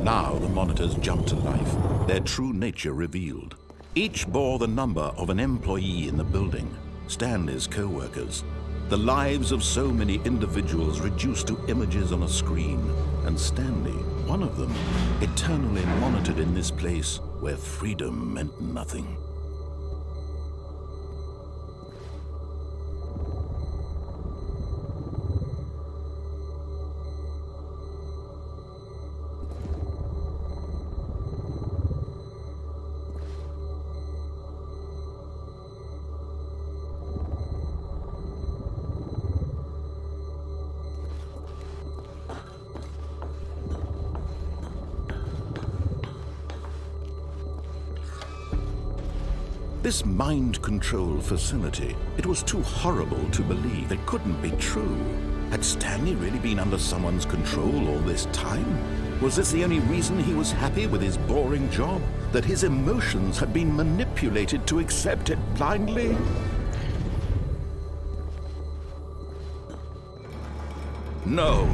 Now the monitors jumped to life, their true nature revealed. Each bore the number of an employee in the building, Stanley's co-workers. The lives of so many individuals reduced to images on a screen, and Stanley, one of them, eternally monitored in this place where freedom meant nothing. This mind control facility, it was too horrible to believe. It couldn't be true. Had Stanley really been under someone's control all this time? Was this the only reason he was happy with his boring job? That his emotions had been manipulated to accept it blindly? No,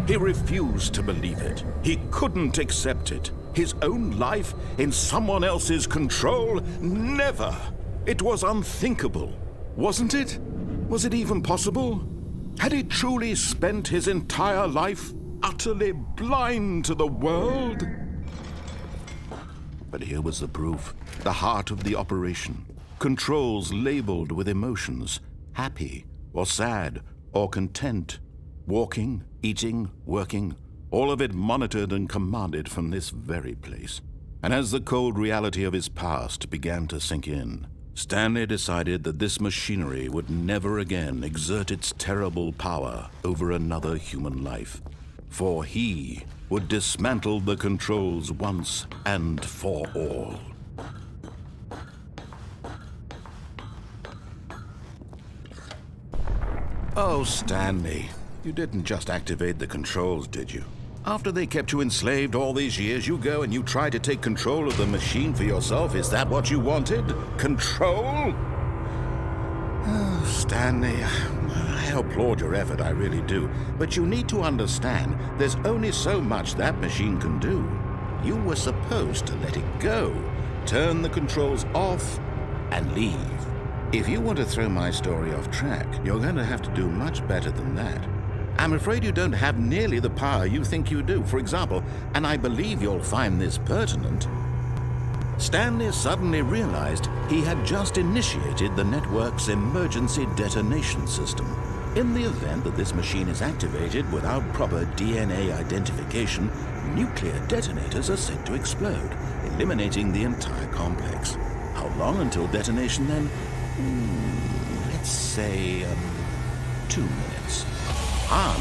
he refused to believe it. He couldn't accept it. His own life in someone else's control? Never! It was unthinkable, wasn't it? Was it even possible? Had he truly spent his entire life utterly blind to the world? But here was the proof. The heart of the operation. Controls labeled with emotions. Happy, or sad, or content. Walking, eating, working. All of it monitored and commanded from this very place. And as the cold reality of his past began to sink in, Stanley decided that this machinery would never again exert its terrible power over another human life. For he would dismantle the controls once and for all. Oh, Stanley, you didn't just activate the controls, did you? After they kept you enslaved all these years, you go and you try to take control of the machine for yourself. Is that what you wanted? Control? Oh, Stanley, I applaud your effort, I really do. But you need to understand, there's only so much that machine can do. You were supposed to let it go, turn the controls off, and leave. If you want to throw my story off track, you're going to have to do much better than that. I'm afraid you don't have nearly the power you think you do. For example, and I believe you'll find this pertinent, Stanley suddenly realized he had just initiated the network's emergency detonation system. In the event that this machine is activated without proper DNA identification, nuclear detonators are set to explode, eliminating the entire complex. How long until detonation then? Let's say 2 minutes.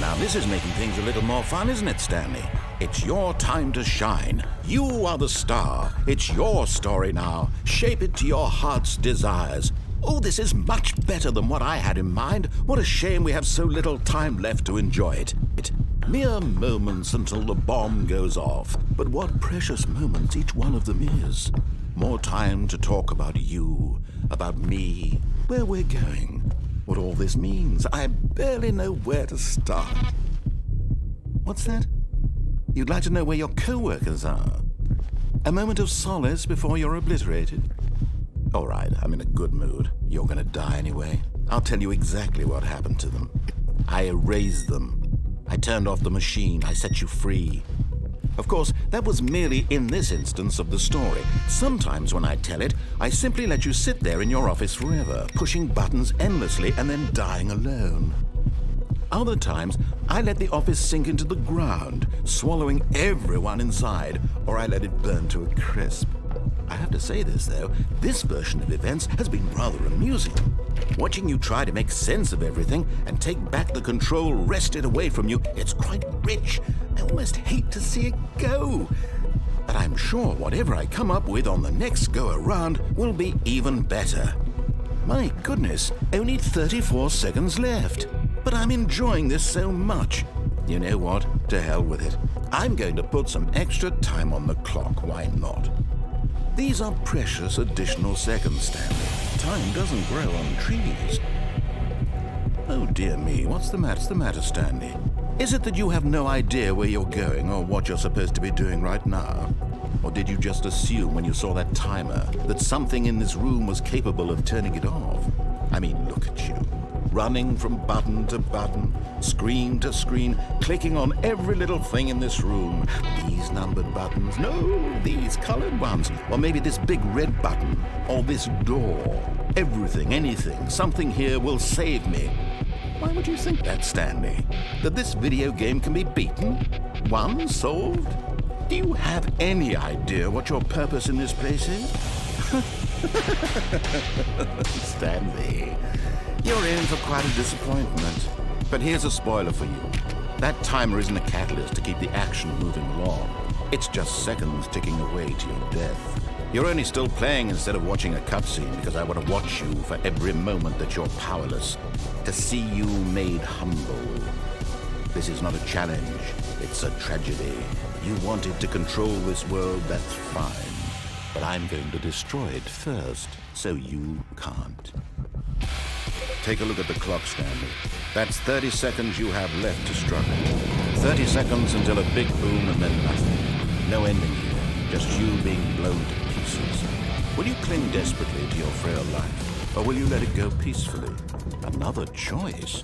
Now this is making things a little more fun, isn't it, Stanley? It's your time to shine. You are the star. It's your story now. Shape it to your heart's desires. Oh, this is much better than what I had in mind. What a shame we have so little time left to enjoy it. Mere moments until the bomb goes off. But what precious moments each one of them is. More time to talk about you, about me, where we're going. What all this means. I barely know where to start. What's that? You'd like to know where your co-workers are? A moment of solace before you're obliterated? All right, I'm in a good mood. You're gonna die anyway. I'll tell you exactly what happened to them. I erased them. I turned off the machine. I set you free. Of course, that was merely in this instance of the story. Sometimes when I tell it, I simply let you sit there in your office forever, pushing buttons endlessly and then dying alone. Other times, I let the office sink into the ground, swallowing everyone inside, or I let it burn to a crisp. I have to say this, though, this version of events has been rather amusing. Watching you try to make sense of everything and take back the control wrested away from you, it's quite rich. I almost hate to see it go. But I'm sure whatever I come up with on the next go-around will be even better. My goodness, only 34 seconds left. But I'm enjoying this so much. You know what? To hell with it. I'm going to put some extra time on the clock. Why not? These are precious additional seconds, Stanley. Time doesn't grow on trees. Oh, dear me. What's the matter, Stanley? Is it that you have no idea where you're going or what you're supposed to be doing right now? Or did you just assume when you saw that timer that something in this room was capable of turning it off? I mean, look at you. Running from button to button, screen to screen, clicking on every little thing in this room. These numbered buttons, no, these colored ones. Or maybe this big red button, or this door. Everything, anything, something here will save me. Why would you think that, Stanley? That this video game can be beaten? Won? Solved? Do you have any idea what your purpose in this place is? Stanley, you're in for quite a disappointment. But here's a spoiler for you. That timer isn't a catalyst to keep the action moving along. It's just seconds ticking away to your death. You're only still playing instead of watching a cutscene because I want to watch you for every moment that you're powerless, to see you made humble. This is not a challenge, it's a tragedy. You wanted to control this world, that's fine. But I'm going to destroy it first, so you can't. Take a look at the clock, Stanley. That's 30 seconds you have left to struggle. 30 seconds until a big boom and then nothing. No ending here, just you being blown to pieces. Will you cling desperately to your frail life, or will you let it go peacefully? Another choice.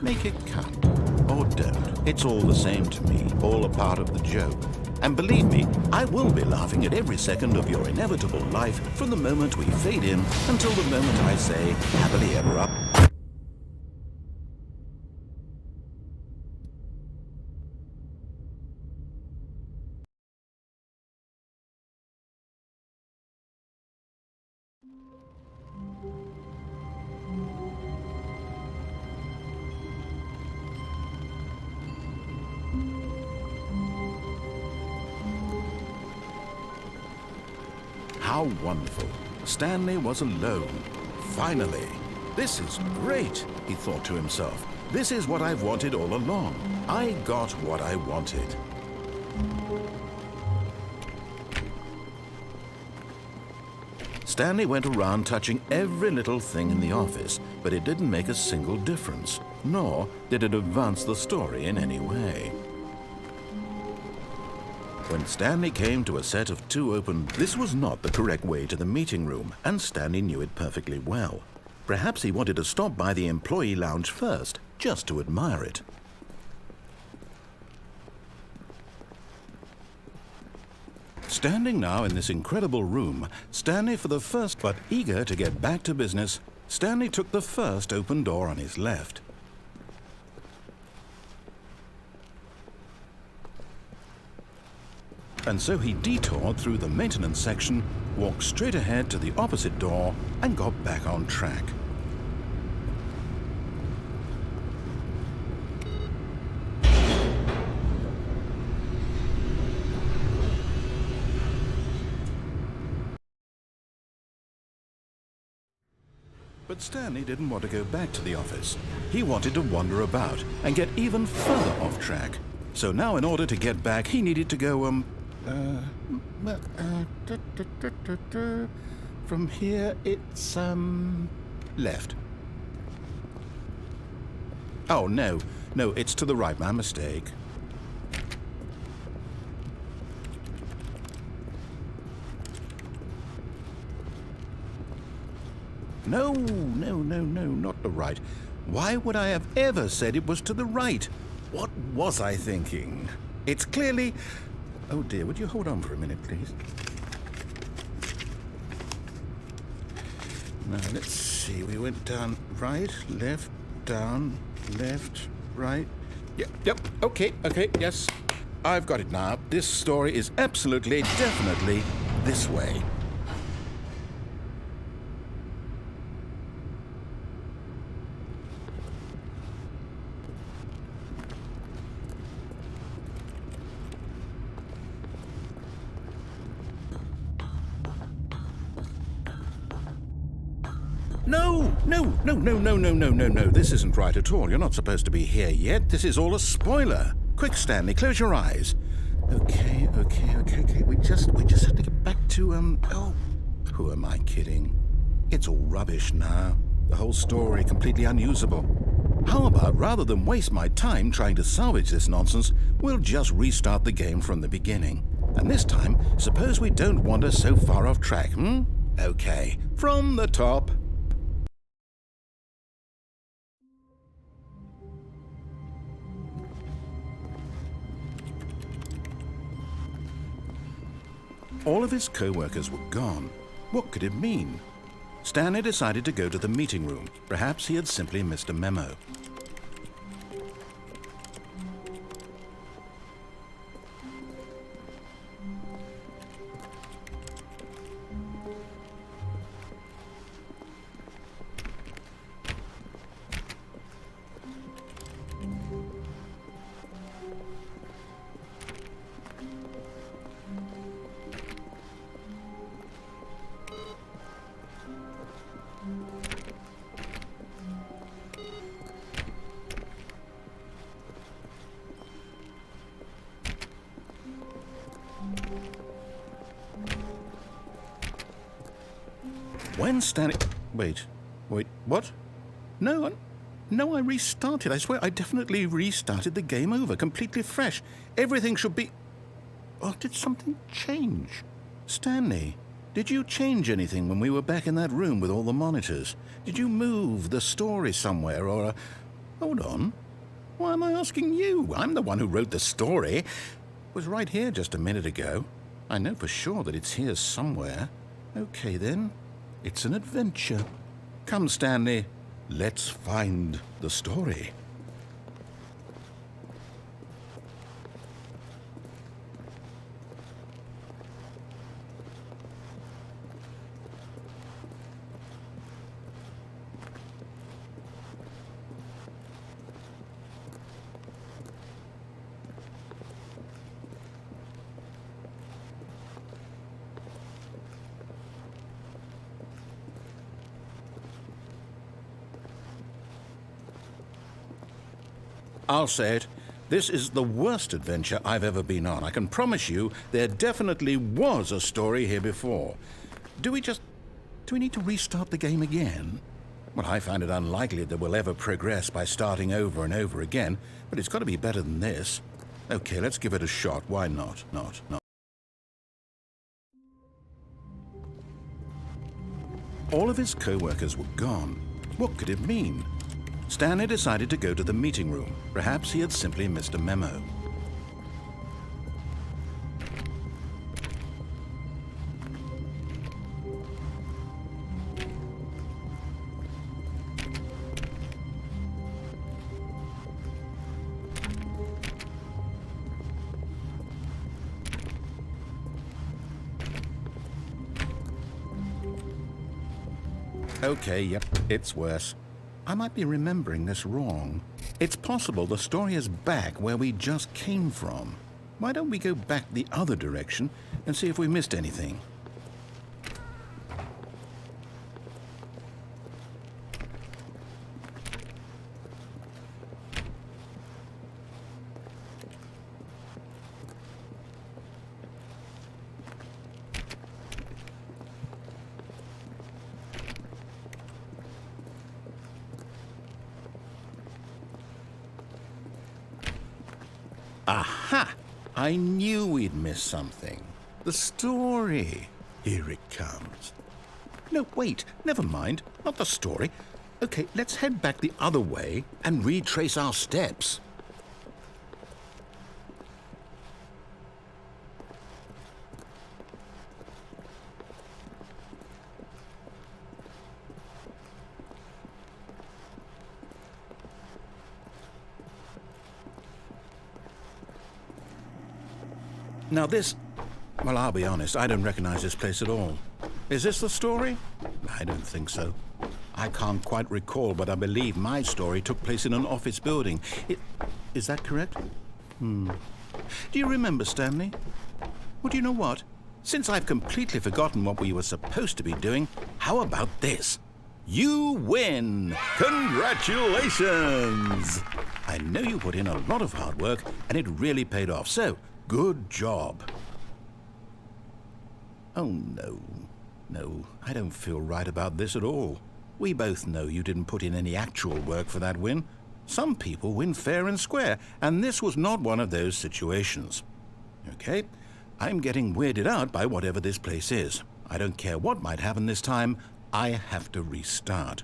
Make it count. Or don't. It's all the same to me, all a part of the joke. And believe me, I will be laughing at every second of your inevitable life from the moment we fade in until the moment I say, happily ever up. How wonderful. Stanley was alone. Finally. This is great, he thought to himself. This is what I've wanted all along. I got what I wanted. Stanley went around touching every little thing in the office, but it didn't make a single difference, nor did it advance the story in any way. When Stanley came to a set of two open, this was not the correct way to the meeting room, and Stanley knew it perfectly well. Perhaps he wanted to stop by the employee lounge first, just to admire it. Standing now in this incredible room, Stanley for the first, but eager to get back to business, Stanley took the first open door on his left. And so he detoured through the maintenance section, walked straight ahead to the opposite door, and got back on track. But Stanley didn't want to go back to the office. He wanted to wander about and get even further off track. So now in order to get back, he needed to go, from here, it's, left. Oh, no, it's to the right, my mistake. No, not the right. Why would I have ever said it was to the right? What was I thinking? It's clearly... Oh dear, would you hold on for a minute, please? Now, let's see. We went down right, left, down, left, right. Yep, okay, yes. I've got it now. This story is absolutely, definitely this way. No. This isn't right at all. You're not supposed to be here yet. This is all a spoiler. Quick, Stanley, close your eyes. Okay. We just have to get back to, oh, who am I kidding? It's all rubbish now. The whole story completely unusable. How about, rather than waste my time trying to salvage this nonsense, we'll just restart the game from the beginning. And this time, suppose we don't wander so far off track, hmm? Okay, from the top. All of his co-workers were gone. What could it mean? Stanley decided to go to the meeting room. Perhaps he had simply missed a memo. When Stanley... Wait, what? No, I restarted. I swear, I definitely restarted the game over, completely fresh. Everything should be... Oh, did something change? Stanley, did you change anything when we were back in that room with all the monitors? Did you move the story somewhere, or... Hold on. Why am I asking you? I'm the one who wrote the story. It was right here just a minute ago. I know for sure that it's here somewhere. Okay, then. It's an adventure. Come, Stanley. Let's find the story. I'll say it. This is the worst adventure I've ever been on. I can promise you there definitely was a story here before. Do we need to restart the game again? Well, I find it unlikely that we'll ever progress by starting over and over again, but it's got to be better than this. Okay, let's give it a shot. Why not? Not. All of his co-workers were gone. What could it mean? Stanley decided to go to the meeting room. Perhaps he had simply missed a memo. Okay, yep, it's worse. I might be remembering this wrong. It's possible the story is back where we just came from. Why don't we go back the other direction and see if we missed anything? Aha! I knew we'd miss something. The story. Here it comes. No, wait, never mind. Not the story. Okay, let's head back the other way and retrace our steps. Now this... Well, I'll be honest, I don't recognize this place at all. Is this the story? I don't think so. I can't quite recall, but I believe my story took place in an office building. Is that correct? Do you remember, Stanley? Well, do you know what? Since I've completely forgotten what we were supposed to be doing, how about this? You win! Congratulations! I know you put in a lot of hard work, and it really paid off, so... Good job. Oh, no. No, I don't feel right about this at all. We both know you didn't put in any actual work for that win, Some people win fair and square, and this was not one of those situations. Okay, I'm getting weirded out by whatever this place is. I don't care what might happen this time, I have to restart.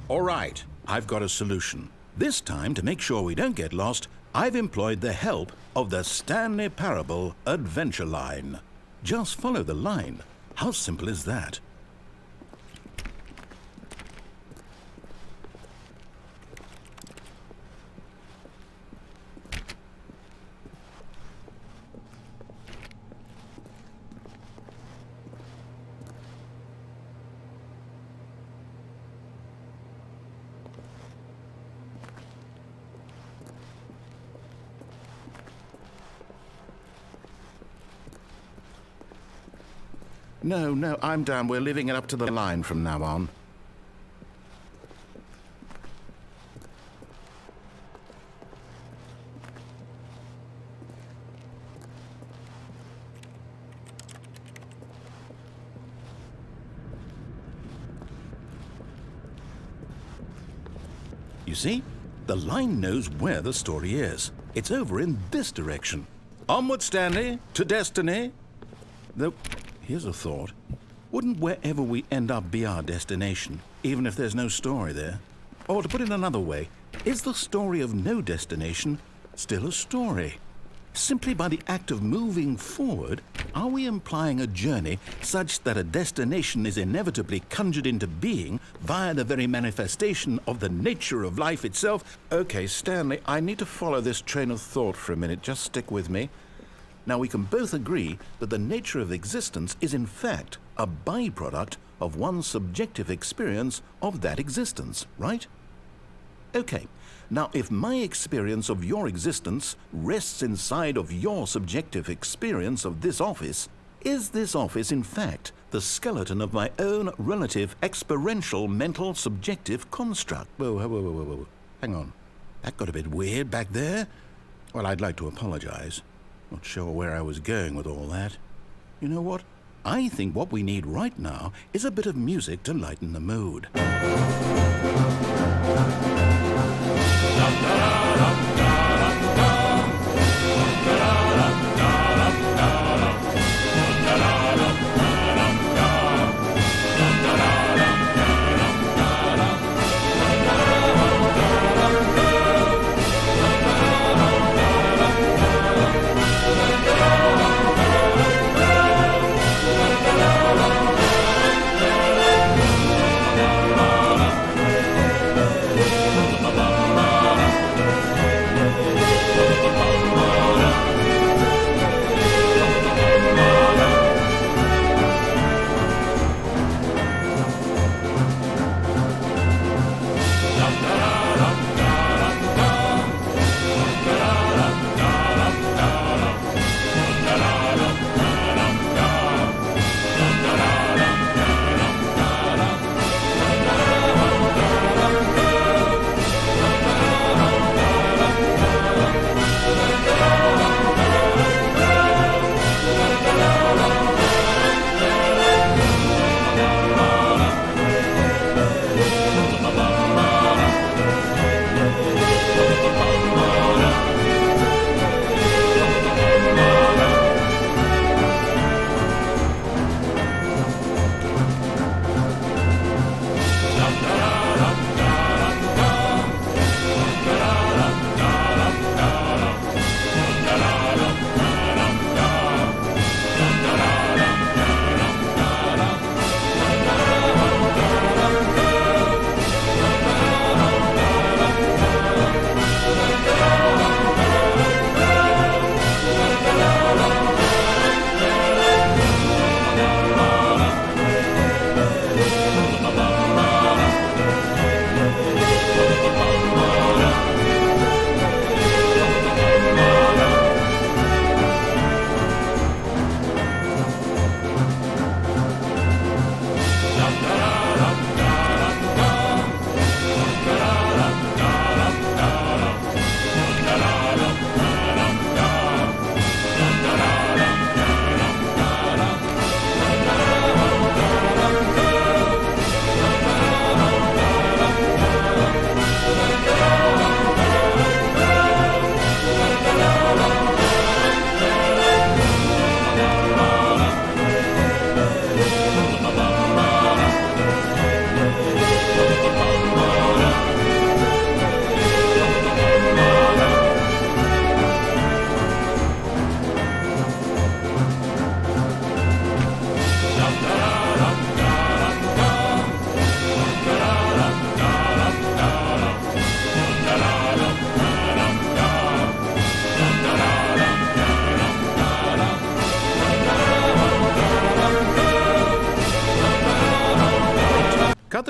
All right, I've got a solution. This time, to make sure we don't get lost, I've employed the help of the Stanley Parable Adventure Line. Just follow the line. How simple is that? No, I'm down. We're leaving it up to the line from now on. You see? The line knows where the story is. It's over in this direction. Onward, Stanley, to destiny. Though, here's a thought. Wouldn't wherever we end up be our destination, even if there's no story there? Or to put it another way, is the story of no destination still a story? Simply by the act of moving forward, are we implying a journey such that a destination is inevitably conjured into being via the very manifestation of the nature of life itself? Okay, Stanley, I need to follow this train of thought for a minute. Just stick with me. Now, we can both agree that the nature of existence is in fact a byproduct of one's subjective experience of that existence, right? Okay. Now, if my experience of your existence rests inside of your subjective experience of this office, is this office, in fact, the skeleton of my own relative experiential mental subjective construct? Whoa. Hang on. That got a bit weird back there. Well, I'd like to apologize. Not sure where I was going with all that. You know what? I think what we need right now is a bit of music to lighten the mood.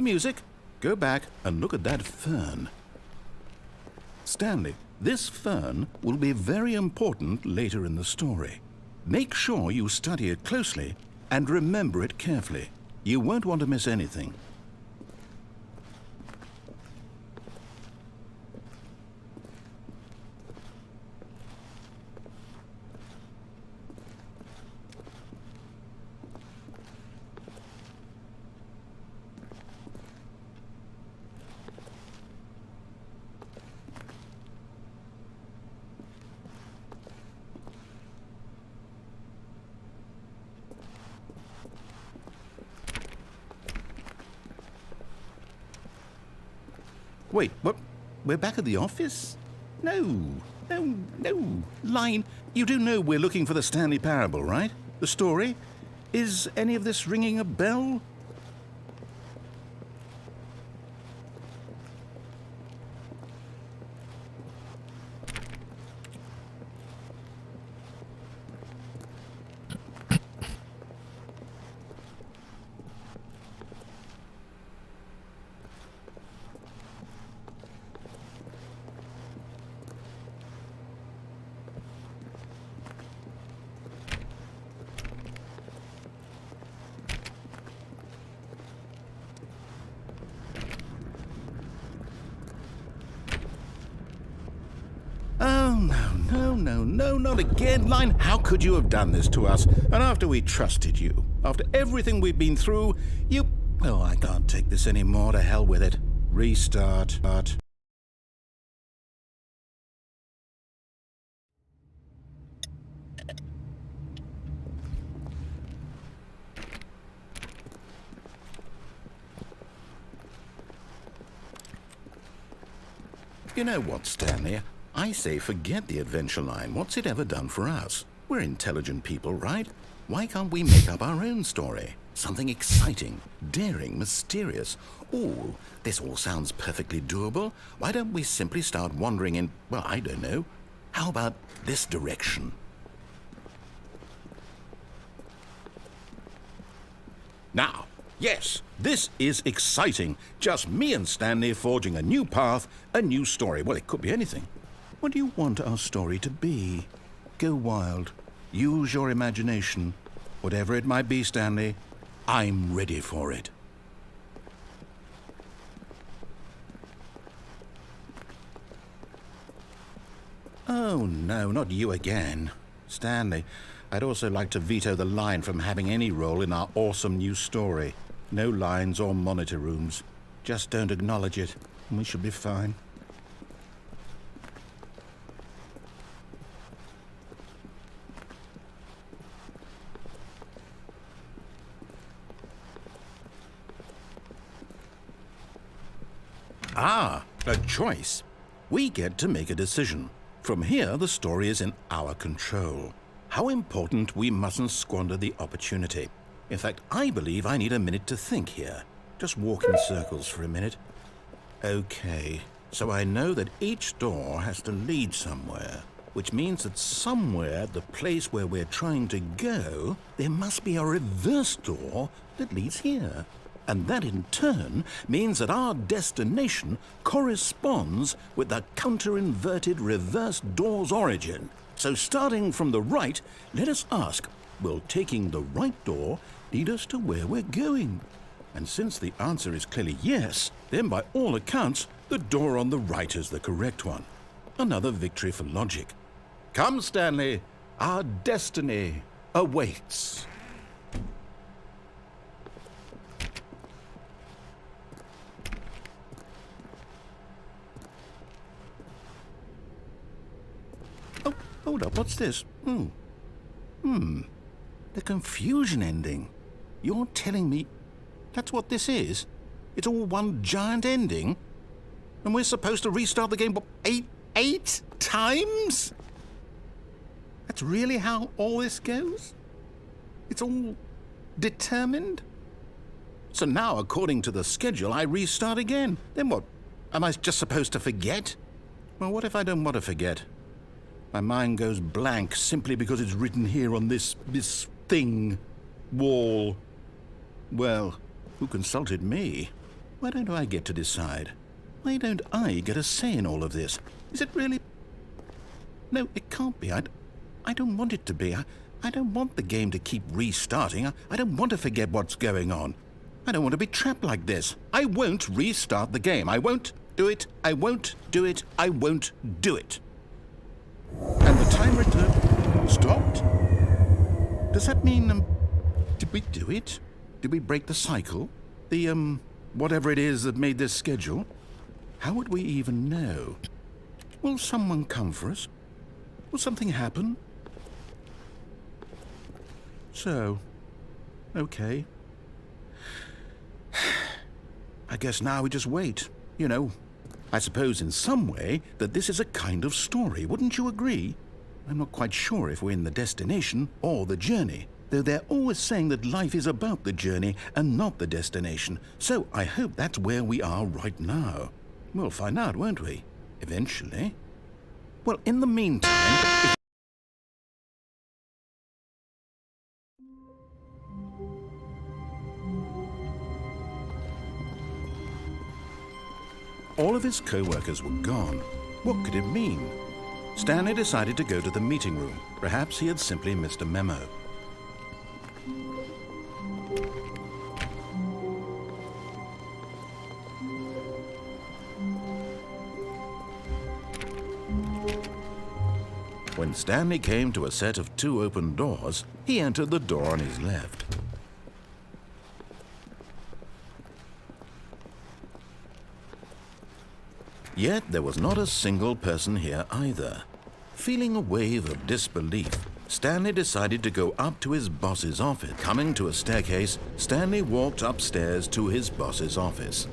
the music. Go back and look at that fern. Stanley, this fern will be very important later in the story. Make sure you study it closely and remember it carefully. You won't want to miss anything. Wait, what? We're back at the office? No. Line, you do know we're looking for the Stanley Parable, right? The story? Is any of this ringing a bell? Oh, no, not again, Line. How could you have done this to us? And after we trusted you, after everything we've been through, you... Oh, I can't take this anymore. To hell with it. Restart. You know what, Stanley? I say forget the adventure line. What's it ever done for us? We're intelligent people, right? Why can't we make up our own story? Something exciting, daring, mysterious. Oh, this all sounds perfectly doable. Why don't we simply start wandering in, well, I don't know. How about this direction? Now, yes, this is exciting. Just me and Stanley forging a new path, a new story. Well, it could be anything. What do you want our story to be? Go wild. Use your imagination. Whatever it might be, Stanley, I'm ready for it. Oh, no, not you again. Stanley, I'd also like to veto the line from having any role in our awesome new story. No lines or monitor rooms. Just don't acknowledge it, and we should be fine. Ah, a choice. We get to make a decision. From here, the story is in our control. How important we mustn't squander the opportunity. In fact, I believe I need a minute to think here. Just walk in circles for a minute. Okay, so I know that each door has to lead somewhere, which means that somewhere at the place where we're trying to go, there must be a reverse door that leads here. And that in turn means that our destination corresponds with the counter-inverted reverse door's origin. So starting from the right, let us ask, will taking the right door lead us to where we're going? And since the answer is clearly yes, then by all accounts, the door on the right is the correct one. Another victory for logic. Come, Stanley, our destiny awaits. Oh, hold up, what's this? The confusion ending. You're telling me that's what this is? It's all one giant ending? And we're supposed to restart the game, what, eight times? That's really how all this goes? It's all determined? So now, according to the schedule, I restart again. Then what? Am I just supposed to forget? Well, what if I don't want to forget? My mind goes blank simply because it's written here on this thing, wall. Well, who consulted me? Why don't I get to decide? Why don't I get a say in all of this? Is it really? No, it can't be. I don't want it to be. I don't want the game to keep restarting. I don't want to forget what's going on. I don't want to be trapped like this. I won't restart the game. I won't do it. I won't do it. I won't do it. And the timer stopped? Does that mean, did we do it? Did we break the cycle? The, whatever it is that made this schedule? How would we even know? Will someone come for us? Will something happen? So, okay. I guess now we just wait. You know, I suppose in some way that this is a kind of story, wouldn't you agree? I'm not quite sure if we're in the destination or the journey, though they're always saying that life is about the journey and not the destination, so I hope that's where we are right now. We'll find out, won't we? Eventually. Well, in the meantime... All of his co-workers were gone. What could it mean? Stanley decided to go to the meeting room. Perhaps he had simply missed a memo. When Stanley came to a set of 2 open doors, he entered the door on his left. Yet there was not a single person here either. Feeling a wave of disbelief, Stanley decided to go up to his boss's office. Coming to a staircase, Stanley walked upstairs to his boss's office.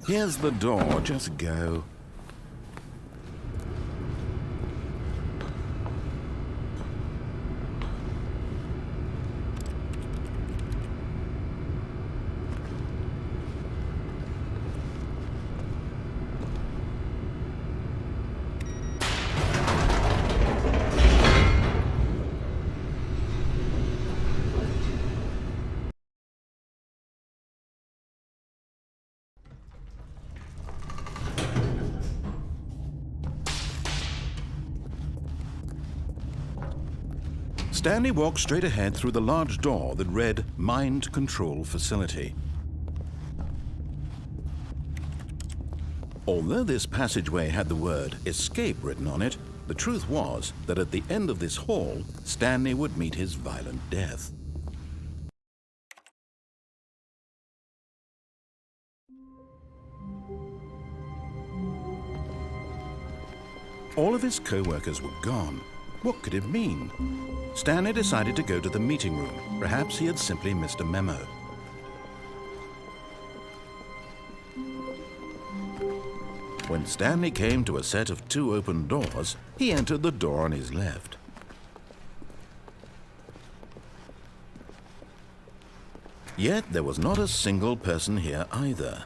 Here's the door, just go. Stanley walked straight ahead through the large door that read Mind Control Facility. Although this passageway had the word Escape written on it, the truth was that at the end of this hall, Stanley would meet his violent death. All of his co-workers were gone. What could it mean? Stanley decided to go to the meeting room. Perhaps he had simply missed a memo. When Stanley came to a set of 2 open doors, he entered the door on his left. Yet there was not a single person here either.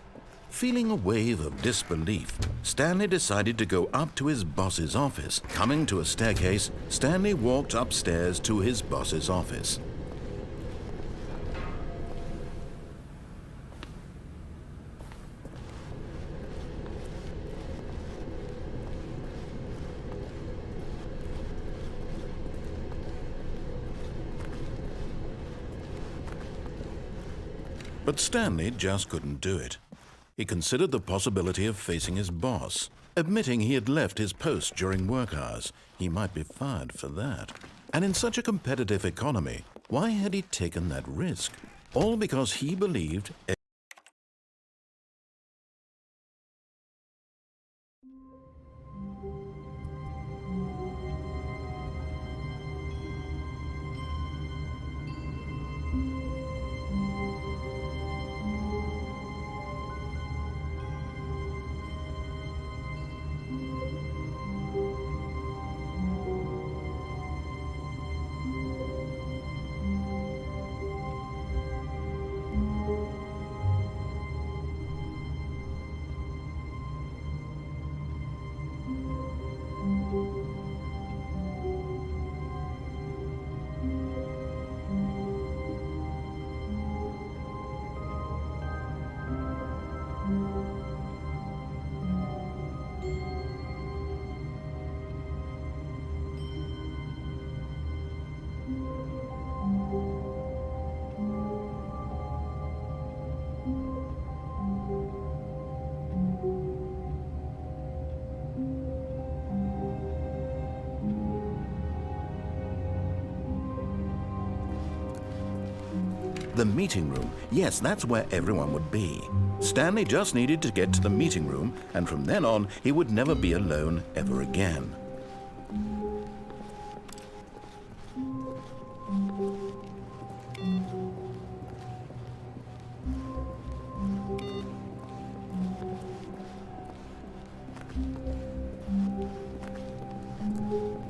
Feeling a wave of disbelief, Stanley decided to go up to his boss's office. Coming to a staircase, Stanley walked upstairs to his boss's office. But Stanley just couldn't do it. He considered the possibility of facing his boss. Admitting he had left his post during work hours, he might be fired for that. And in such a competitive economy, why had he taken that risk? All because he believed the meeting room. Yes, that's where everyone would be. Stanley just needed to get to the meeting room, and from then on, he would never be alone ever again.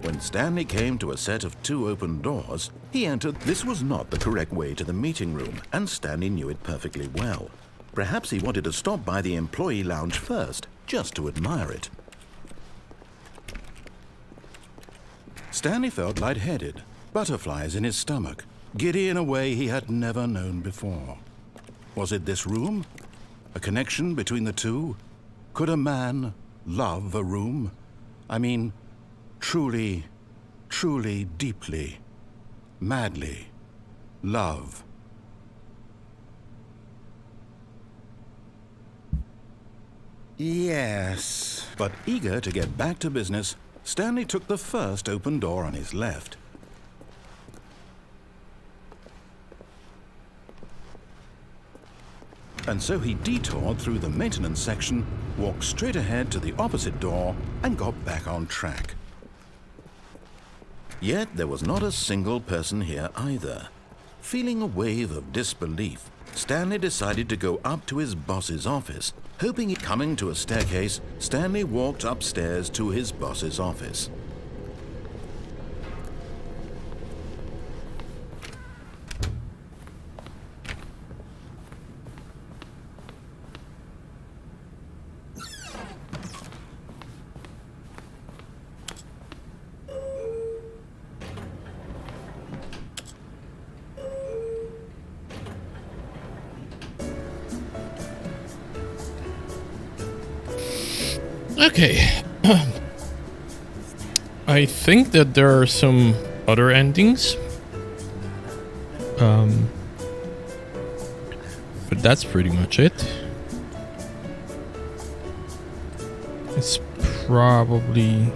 When Stanley came to a set of 2 open doors, he entered. This was not the correct way to the meeting room, and Stanley knew it perfectly well. Perhaps he wanted to stop by the employee lounge first, just to admire it. Stanley felt lightheaded, butterflies in his stomach, giddy in a way he had never known before. Was it this room? A connection between the two? Could a man love a room? I mean, truly, truly, deeply, madly love. Yes. But eager to get back to business, Stanley took the first open door on his left. And so he detoured through the maintenance section, walked straight ahead to the opposite door, and got back on track. Yet there was not a single person here either. Feeling a wave of disbelief, Stanley decided to go up to his boss's office. Coming to a staircase, Stanley walked upstairs to his boss's office. Okay. I think that there are some other endings. But that's pretty much it. It's probably...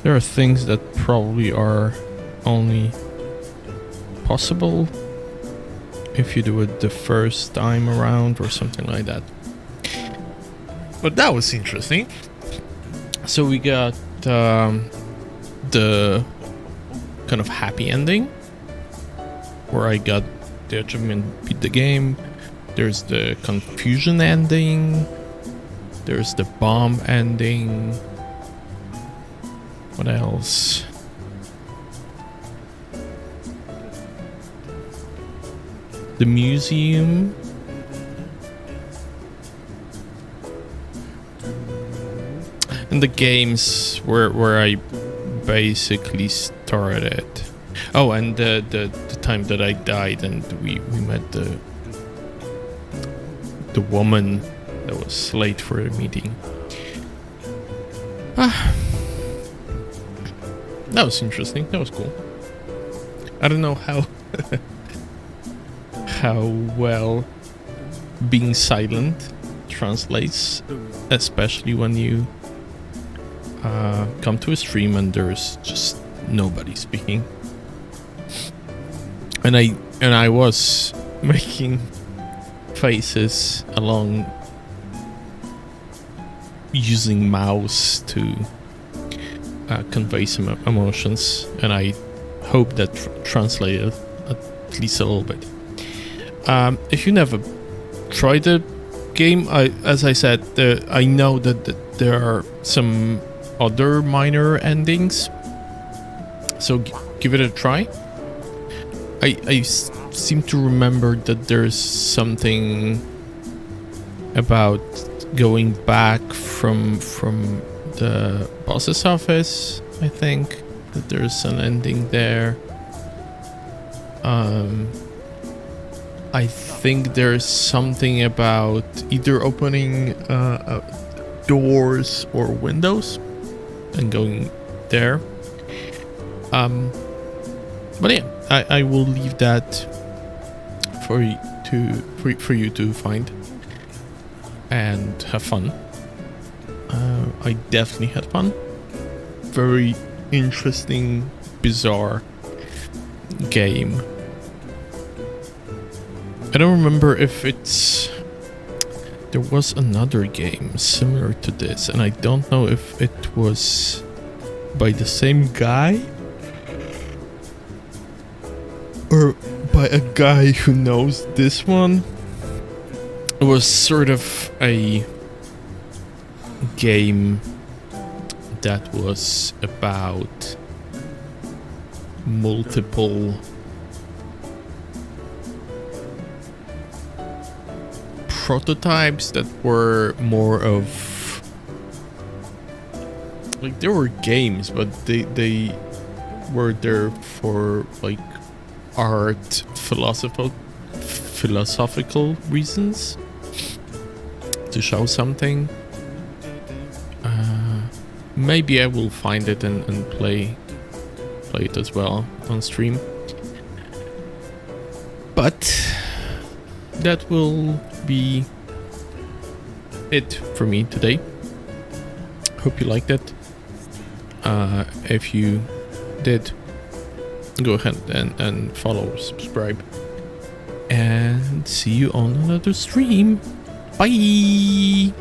There are things that probably are only possible if you do it the first time around or something like that. But that was interesting. So we got the kind of happy ending, where I got the achievement, beat the game. There's the confusion ending. There's the bomb ending. What else? The museum. And the games where I basically started. Oh, and the time that I died and we met the woman that was late for the meeting. That was interesting. That was cool. I don't know how how well being silent translates, especially when you come to a stream and there's just nobody speaking. And I was making faces along using mouse to convey some emotions, and I hope that translated at least a little bit. If you never tried the game, as I said, I know that there are some other minor endings, so give it a try. I seem to remember that there's something about going back from the boss's office. I think that there's an ending there. I think there's something about either opening doors or windows and going there. But yeah, I will leave that for you to find and have fun. I definitely had fun. Very interesting, bizarre game. I don't remember if there was another game similar to this, and I don't know if it was by the same guy or by a guy who knows this one. It was sort of a game that was about multiple prototypes that were more of like, there were games, but they were there for like art, philosophical reasons, to show something. Maybe I will find it and play it as well on stream. But that will be it for me today. Hope you liked it. If you did, go ahead and follow, subscribe, and see you on another stream. Bye!